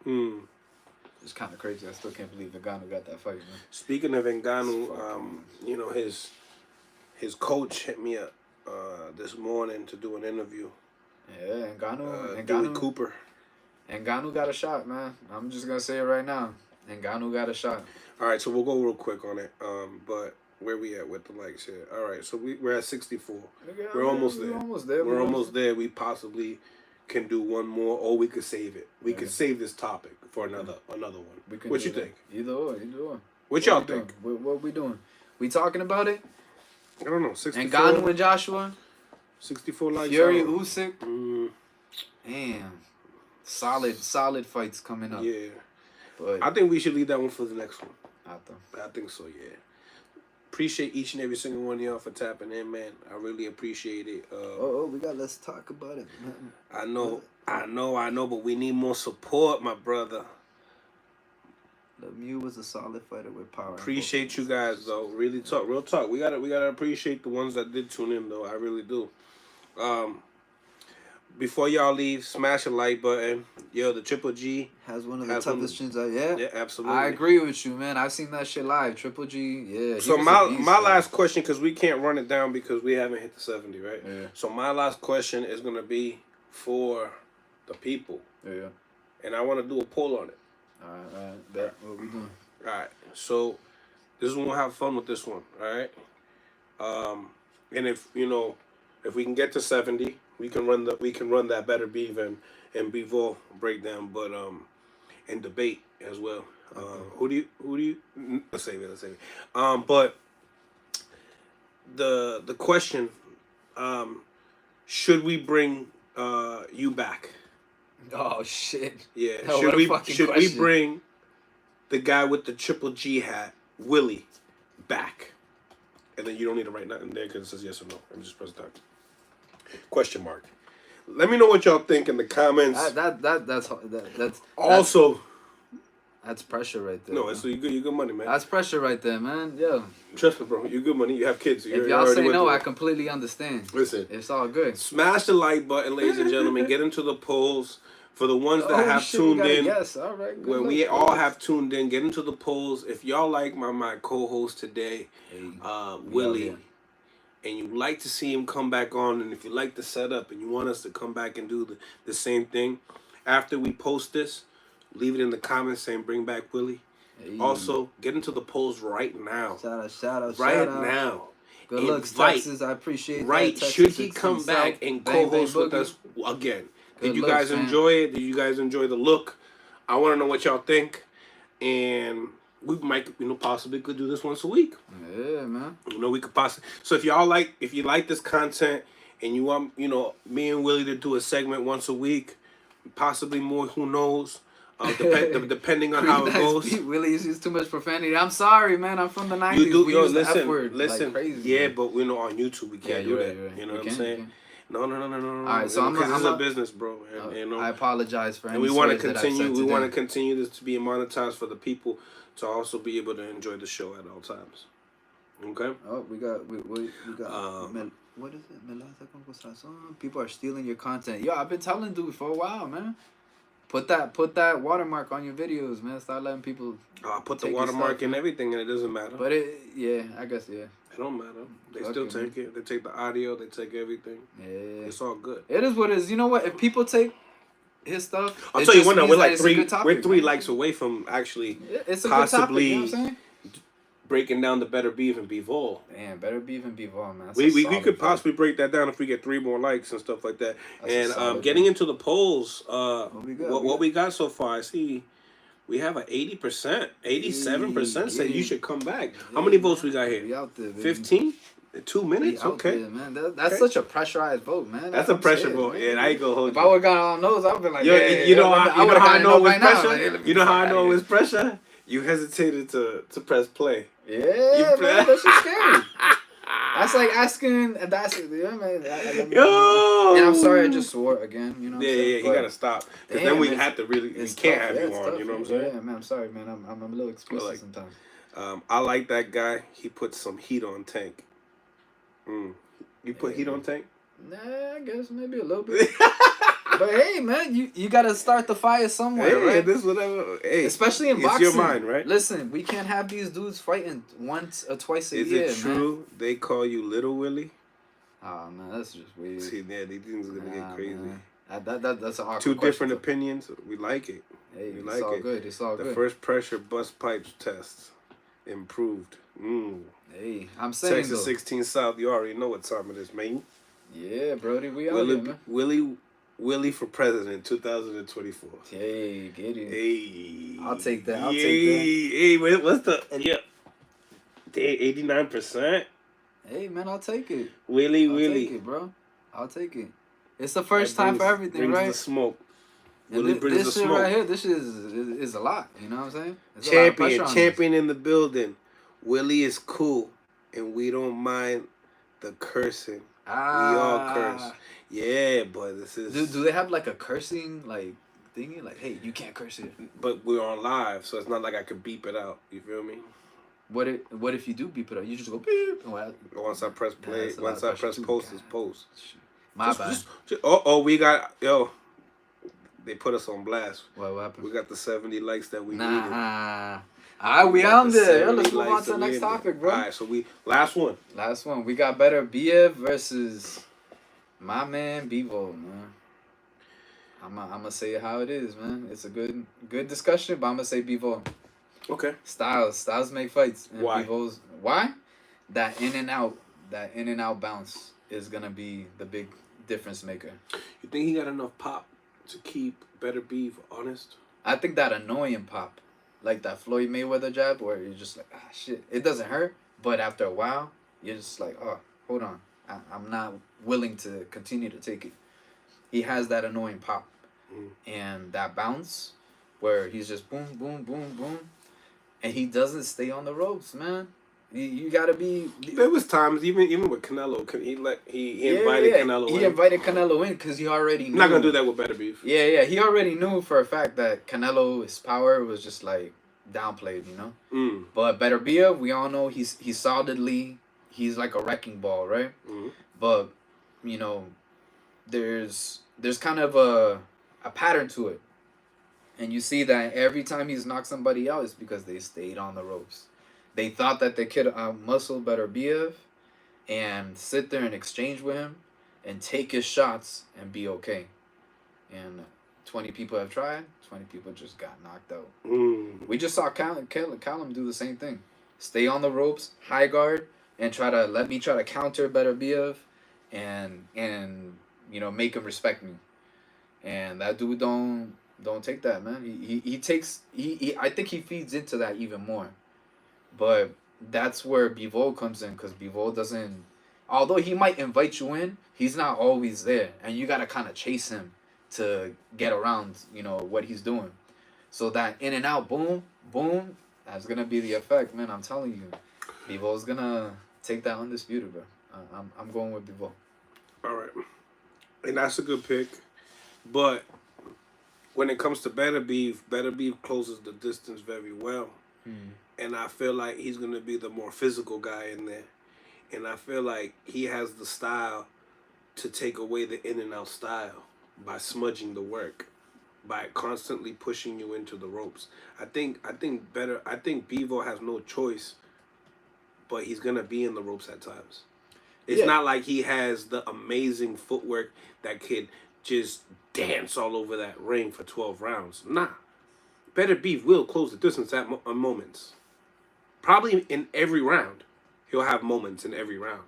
It's kind of crazy. I still can't believe Ngannou got that fight, man. Speaking of Ngannou, his coach hit me up this morning to do an interview. Yeah, Ngannou Dewey Cooper. Ngannou got a shot, man. I'm just gonna say it right now. Ngannou got a shot. All right, so we'll go real quick on it. But where we at with the likes here? All right, so we're at 64. We're almost there. We're almost there. We possibly can do one more, or we could save it. We could save this topic for another one. What you think? Either or. What y'all think? What we doing? We talking about it? I don't know. 64. Ngannou and Joshua. 64 likes. Fury, Usyk. Damn. Solid fights coming up. Yeah. But I think we should leave that one for the next one. I think so, yeah. Appreciate each and every single one of y'all for tapping in, man. I really appreciate it. let's talk about it, man. I know, but we need more support, my brother. Lemieux was a solid fighter with power. Appreciate you guys though. Real talk. We gotta appreciate the ones that did tune in though. I really do. Before y'all leave, smash a like button. Yo, the Triple G has one of the toughest chins out. Yeah, absolutely. I agree with you, man. I've seen that shit live. Triple G, yeah. So my last question, because we can't run it down because we haven't hit the 70, right? Yeah. So my last question is gonna be for the people. Yeah. And I want to do a poll on it. All right. Bet. What we doing? All right. So this one, we'll have fun with this one. All right. And if we can get to 70, we can run that Better Beef and Bivol breakdown, but and debate as well. Who do you let's save it. But the question, should we bring you back? Oh shit. Yeah. Oh, should we bring the guy with the Triple G hat, Willie, back? And then you don't need to write nothing there because it says yes or no. I'm just pressing that. Question mark. Let me know what y'all think in the comments. That's also. That's pressure right there. No, you good money, man. That's pressure right there, man. Yo. Trust me, bro. You good money. You have kids. If y'all say no, I completely understand. Listen. It's all good. Smash the like button, ladies and gentlemen. Get into the polls. For the ones that have tuned in. Yes, all right. When we all have tuned in, get into the polls. If y'all like my co-host today, Willie, and you like to see him come back on, and if you like the setup and you want us to come back and do the same thing, after we post this, leave it in the comments saying bring back Willie. Hey. Also, get into the polls right now. Shout out. Now. Good looks, Texas. I appreciate that. Right. Should he come back and co-host with us again? Did you guys enjoy it? Did you guys enjoy the look? I want to know what y'all think. And we might, possibly could do this once a week. Yeah, man. We could possibly. So if you like this content and you want, me and Willie to do a segment once a week, possibly more, who knows? Depending on how it goes. Willie uses too much profanity. I'm sorry, man. I'm from the 90s. You do, we use the F word listen. like crazy. Yeah, man. but on YouTube we can't do that. Right. You know what I'm saying? No. All right, so because it's a business, bro. And, I apologize for any. And we want to swears that I've continue. said We want to today. continue this to be monetized for the people to also be able to enjoy the show at all times. Okay. Oh, we got. What is it? People are stealing your content. Yo, I've been telling dude for a while, man. Put that watermark on your videos, man. Start letting people. Put the watermark in everything, and it doesn't matter. But I guess. It don't matter. They still take it. They take the audio. They take everything. Yeah. It's all good. It is what it is. You know what? If people take his stuff, I'll tell you what. Now we're like we're 3 likes away from actually it's a possibly good topic, you know what I'm saying? breaking down the Better Beef and Bivol. Man, Better Beef and Bivol, man. We could possibly break that down if we get 3 more likes and stuff like that. And getting into the polls, what we got so far, I see we have 80%, 87% say you should come back. How many votes we got here? We out there, 15? 2 minutes? Okay. There, man. That's such a pressurized vote, man. That's a pressure vote. Man. Yeah, I ain't gonna hold if you. I would have got on those, I would have been like, you know how I know it was pressure? Like, you know how I know it was pressure? You hesitated to press play. Yeah, man, that's just scary. That's like asking. Yo! And I'm sorry, I just swore again. You know. Yeah, you gotta stop. Because then we have to really. We can't have you on. You know what I'm saying? Yeah, man. I'm sorry, man. I'm a little explicit sometimes. I like that guy. He put some heat on Tank. You put heat on Tank? Nah, I guess maybe a little bit. But hey, man, you gotta start the fire somewhere, right? This whatever. Hey, especially in boxing. It's your mind, right? Listen, we can't have these dudes fighting once or twice a year. Is it true man. they call you Little Willie? Oh man, that's just weird. See, yeah, these things are gonna get crazy. That's an awkward 2 different question. opinions. We like it. Hey, we it's like all it. good. It's all good. The first pressure bust pipes test improved. Hey, I'm saying Texas 16 South. You already know what time it is, man. Yeah, Brody, we out here, man. Willie for president, 2024. Hey, get it. Hey, I'll take that. Hey, what's the 89%? Hey, man, I'll take it. Willie. I'll take it, bro. I'll take it. It's the first time for everything, right? Brings the smoke. Willie brings the smoke. Right here, this is a lot. You know what I'm saying? Champion in the building. Willie is cool, and we don't mind the cursing. We all curse. Yeah, but this is. Do they have like a cursing like thingy? Like, hey, you can't curse here. But we're on live, so it's not like I could beep it out. You feel me? What if you do beep it out? You just go beep. Once I press play, once I press post, it's post. My bad. We got They put us on blast. What happened? We got the 70 likes that we needed. Alright, we on there. Let's move on to the next topic, bro. Alright, so last one. We got Better Biev versus my man Bivol, man. I'm gonna say it how it is, man. It's a good discussion, but I'm gonna say Bivol. Okay. Styles make fights. And why? Why? That in and out bounce is gonna be the big difference maker. You think he got enough pop to keep Better Beef honest? I think that annoying pop, like that Floyd Mayweather jab, where you're just like, shit, it doesn't hurt, but after a while, you're just like, oh, hold on, I'm not willing to continue to take it. He has that annoying pop, and that bounce, where he's just boom, boom, boom, boom, and he doesn't stay on the ropes, man. You gotta be. There was times even with Canelo, he invited Canelo in. He invited Canelo in because he already knew. Not gonna do that with Better Beef. Yeah. He already knew for a fact that Canelo's power was just like downplayed, you know. But Better Beef, we all know he's solidly, he's like a wrecking ball, right? But you know, there's kind of a pattern to it, and you see that every time he's knocked somebody out, it's because they stayed on the ropes. They thought that they could muscle Better Biev and sit there and exchange with him and take his shots and be okay. And 20 people have tried. 20 people just got knocked out. We just saw Callum do the same thing. Stay on the ropes, high guard, and try to counter Better Biev and you know, make him respect me. And that dude Don't take that, man. He takes I think he feeds into that even more. But that's where Bivol comes in, because Bivol doesn't. Although he might invite you in, he's not always there, and you gotta kind of chase him to get around, what he's doing. So that in and out, boom, boom, that's gonna be the effect, man. I'm telling you, Bivol's gonna take that undisputed, bro. I'm going with Bivol. All right, and that's a good pick, but when it comes to Better Beef closes the distance very well. And I feel like he's going to be the more physical guy in there. And I feel like he has the style to take away the in and out style by smudging the work, by constantly pushing you into the ropes. I think Bevo has no choice, but he's going to be in the ropes at times. It's not like he has the amazing footwork that could just dance all over that ring for 12 rounds. Nah. Better Beef will close the distance at moments. Probably in every round. He'll have moments in every round.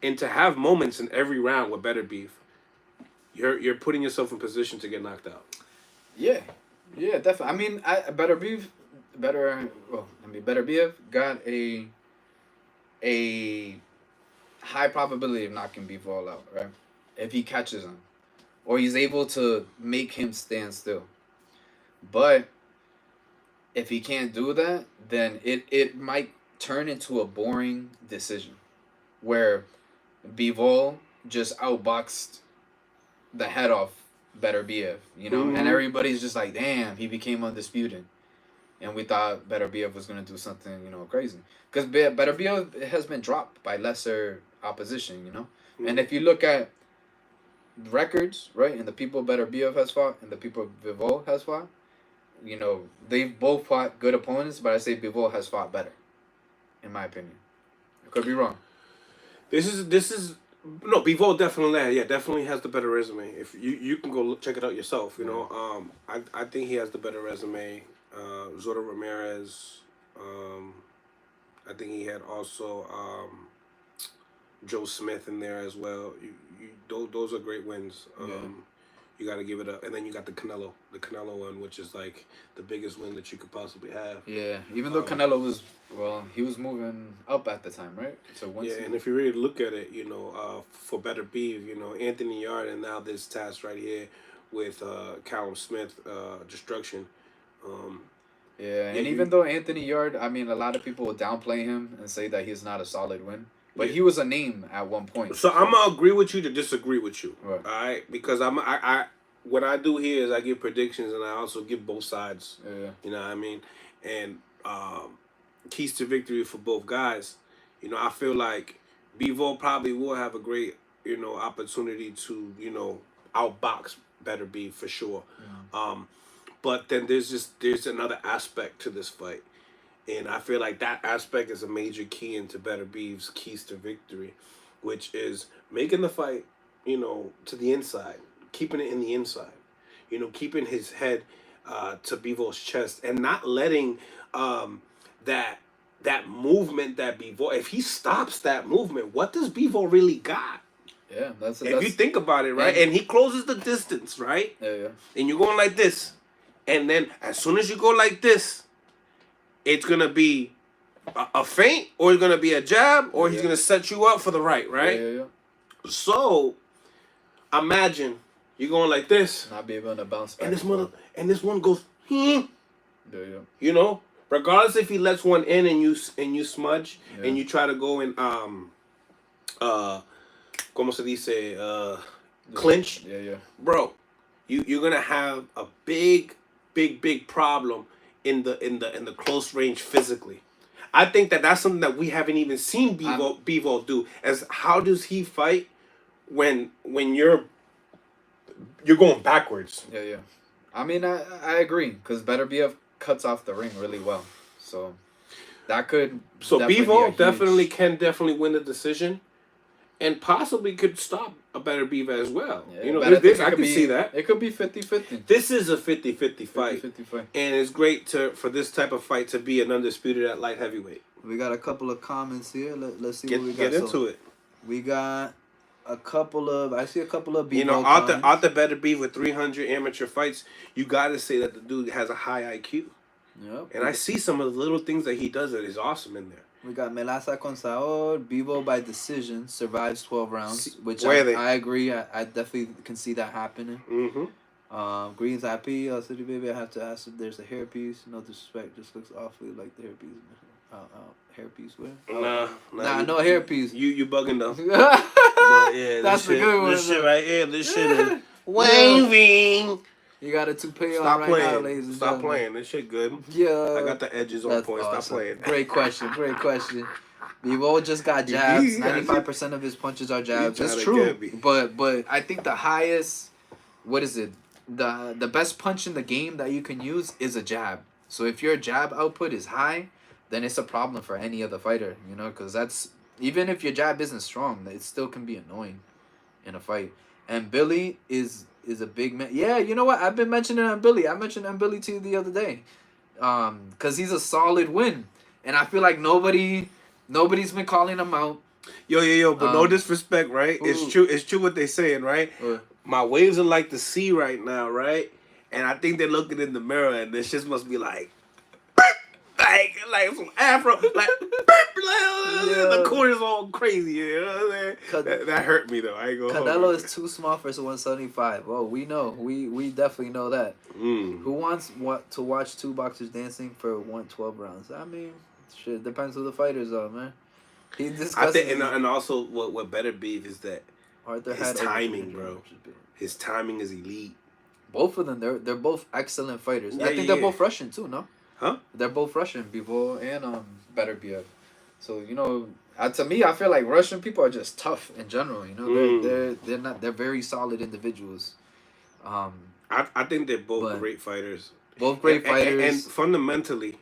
And to have moments in every round with Better Beef, you're putting yourself in position to get knocked out. Yeah. Yeah, definitely. I mean, Better Beef got a high probability of knocking Beef all out, right? If he catches him. Or he's able to make him stand still. But if he can't do that, then it might turn into a boring decision where Bivol just outboxed the head off Better BF, and everybody's just like, damn, he became undisputed. And we thought Better BF was going to do something, crazy. Because Better BF has been dropped by lesser opposition, And if you look at records, right, and the people Better BF has fought and the people Bivol has fought, they've both fought good opponents, but I say Bivol has fought better, in my opinion. I could be wrong. Bivol definitely has the better resume. If you can go check it out yourself, I think he has the better resume. Zora Ramirez, I think he had also Joe Smith in there as well. Those are great wins. You got to give it up. And then you got the Canelo one, which is like the biggest win that you could possibly have. Yeah, even though Canelo was, he was moving up at the time, right? So and if you really look at it, for Better Beef, Anthony Yard, and now this task right here with Callum Smith, Destruction. And even though Anthony Yard, I mean, a lot of people will downplay him and say that he's not a solid win. But he was a name at one point. So I'm gonna agree with you to disagree with you. Right. All right, because I what I do here is I give predictions and I also give both sides. Yeah. You know what I mean? And keys to victory for both guys. I feel like Bivol probably will have a great opportunity to outbox Better Beef for sure. Yeah. But then there's another aspect to this fight. And I feel like that aspect is a major key into Better Beef's keys to victory, which is making the fight, to the inside, keeping it in the inside, keeping his head to Bivol's chest and not letting that movement that Bivol, if he stops that movement, what does Bivol really got? Yeah, if you think about it, right? And he closes the distance, right? Yeah. And you're going like this. And then as soon as you go like this, it's going to be a feint, or it's going to be a jab, or he's going to set you up for the right? Yeah. So, imagine you're going like this. Not be able to bounce back. And this one goes, Yeah. Regardless if he lets one in and you smudge, and you try to go in, como se dice, clinch. Yeah. Bro, you're going to have a big problem in the close range physically. I think that's something that we haven't even seen Bivol do. As how does he fight when you're going backwards? Yeah. I mean, I agree, because Better BF cuts off the ring really well, so that could. So Bivol can definitely win the decision, and possibly could stop a Better Beef as well. Yeah, I can see that. It could be 50-50. This is a 50-50 fight. 50-50 fight. And it's great for this type of fight to be an undisputed at light heavyweight. We got a couple of comments here. Let's see what we got. Get into it. We got I see a couple of You know, Bebo cons. Arthur Better Beef with 300 amateur fights. You got to say that the dude has a high IQ. Yep. And I see some of the little things that he does that is awesome in there. We got Melaza con Saor, Bebo by decision, survives 12 rounds, which Where they? I agree. I definitely can see that happening. Mm-hmm. Green's IP, City Baby, I have to ask if there's a hairpiece. No disrespect, just looks awfully like the hairpiece. Hairpiece where? Nah, no hairpiece. You bugging though. But yeah, That's the good one. This shit right here, this shit is waving. You got a toupee on Stop right playing. now, ladies and Stop gentlemen. playing. This shit good. Yeah. I got the edges on That's point. awesome. Stop playing. Great question. Bebo just got jabs. 95% of his punches are jabs. It's true. But I think the highest, what is it? The best punch in the game that you can use is a jab. So if your jab output is high, then it's a problem for any other fighter, you know, because that's, even if your jab isn't strong, it still can be annoying in a fight. And Billy is a big man. Yeah, you know what? I've been mentioning Billy. I mentioned Billy to you the other day. Because he's a solid win. And I feel like nobody's been calling him out. Yo, but no disrespect, right? It's true what they saying, right? My waves are like the sea right now, right? And I think they're looking in the mirror and this shit must be like some afro, the corner's all crazy, you know what I'm saying? That hurt me though. I ain't gonna Canelo is too small for 175. Oh, we know. We definitely know that. Who wants to watch two boxers dancing for 112 rounds? I mean, shit, depends who the fighters are, man. I think, and also what better beef is that Arthur his timing, bro. His timing is elite. Both of them, they're both excellent fighters. I think they're both Russian too, no? Huh? They're both Russian, Bivol and Beterbiev. So, you know, to me, I feel like Russian people are just tough in general. You know, they're very solid individuals. I think they're both great fighters. Both great fighters. And fundamentally,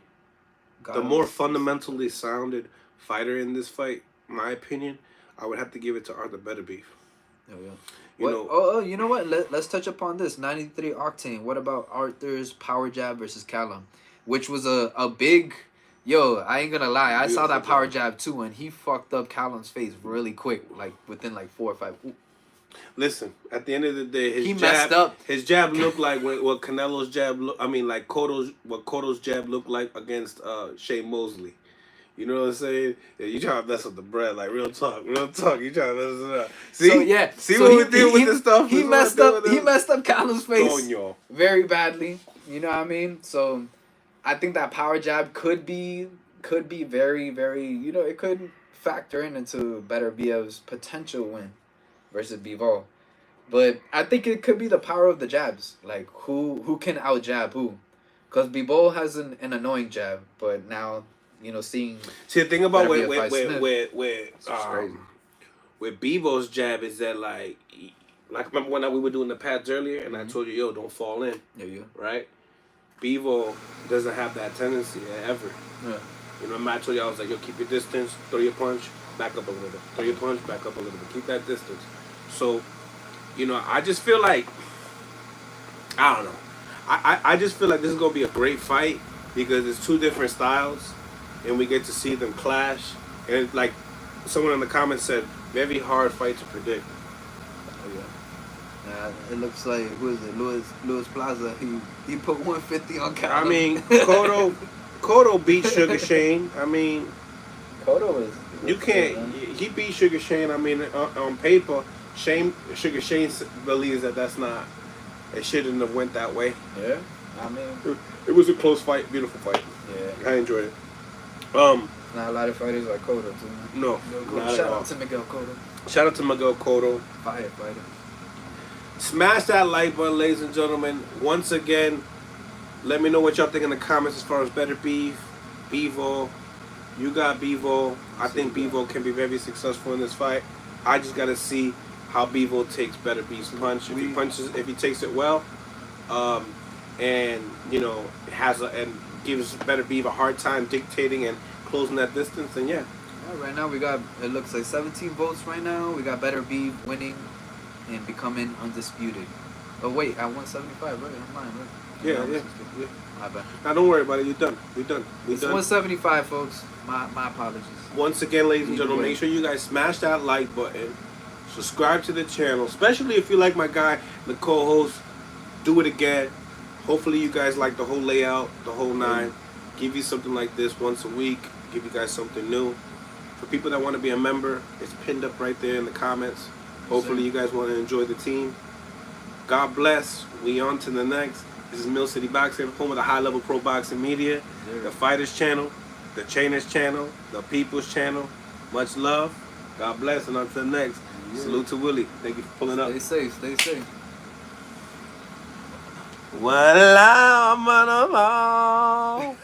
the more fundamentally sounded fighter in this fight, in my opinion, I would have to give it to Arthur Beterbiev. You know what? Let's touch upon this. 93 Octane. What about Arthur's power jab versus Callum? Which was a big... Yo, I ain't gonna lie. I saw that power jab too, and he fucked up Callum's face really quick. Like, within like 4 or 5... Ooh. Listen, at the end of the day, he messed up. His jab looked like what Canelo's jab looked... I mean, like what Cotto's jab looked like against Shea Mosley. You know what I'm saying? Yeah, you trying to mess up the bread, like real talk. You trying to mess it up. See, what we deal with this stuff. He messed up Callum's face very badly. You know what I mean? So, I think that power jab could be very, very. You know, it could factor into Beterbiev's potential win versus Bivol. But I think it could be the power of the jabs. Like who can out jab who? Because Bivol has an annoying jab, but now. You know, see the thing about with Bevo's jab is that like remember when we were doing the pads earlier and I told you, yo, don't fall in. Yeah. Right? Bevo doesn't have that tendency ever. Yeah. You know, I told you I was like, yo, keep your distance, throw your punch, back up a little bit. Throw your punch, back up a little bit. Keep that distance. So, you know, I just feel like I don't know. I just feel like this is gonna be a great fight because it's two different styles. And we get to see them clash. And like someone in the comments said, very hard fight to predict. Oh yeah. It looks like who is it? Louis Plaza. He put 150 on Callum. I mean, Cotto beat Sugar Shane. I mean, Cotto is. You can't. He beat Sugar Shane. I mean, on paper, Sugar Shane believes that's not. It shouldn't have went that way. Yeah. I mean, it was a close fight, beautiful fight. Yeah. I enjoyed it. Not a lot of fighters like Cotto too. No, shout out to Miguel Cotto. Shout out to Miguel Cotto. Fire fighter. Smash that like button, ladies and gentlemen. Once again, let me know what y'all think in the comments as far as Better Beef, Bevo. You got Bevo. I think Bevo can be very successful in this fight. I just gotta see how Bevo takes Better Beef's punch. If he takes it well, and you know and gives Better Beef a hard time dictating and closing that distance, then yeah. Right now we got, it looks like 17 votes right now. We got Better Beef winning and becoming undisputed. Oh wait, at 175, right? I'm lying, right? Yeah. My bad. Now don't worry about it. You're done. It's 175, folks. My apologies. Once again, ladies and gentlemen, make sure you guys smash that like button. Subscribe to the channel, especially if you like my guy, the co-host. Do it again. Hopefully you guys like the whole layout, the whole nine. Give you something like this once a week. Give you guys something new. For people that want to be a member, it's pinned up right there in the comments. Hopefully you guys want to enjoy the team. God bless. We on to the next. This is Mill City Boxing, home of the high level pro boxing media, the Fighters channel, the Chainers channel, the People's channel. Much love. God bless, and on to the next. Salute to Willie. Thank you for pulling up. Stay safe. Stay safe. Well, I'm on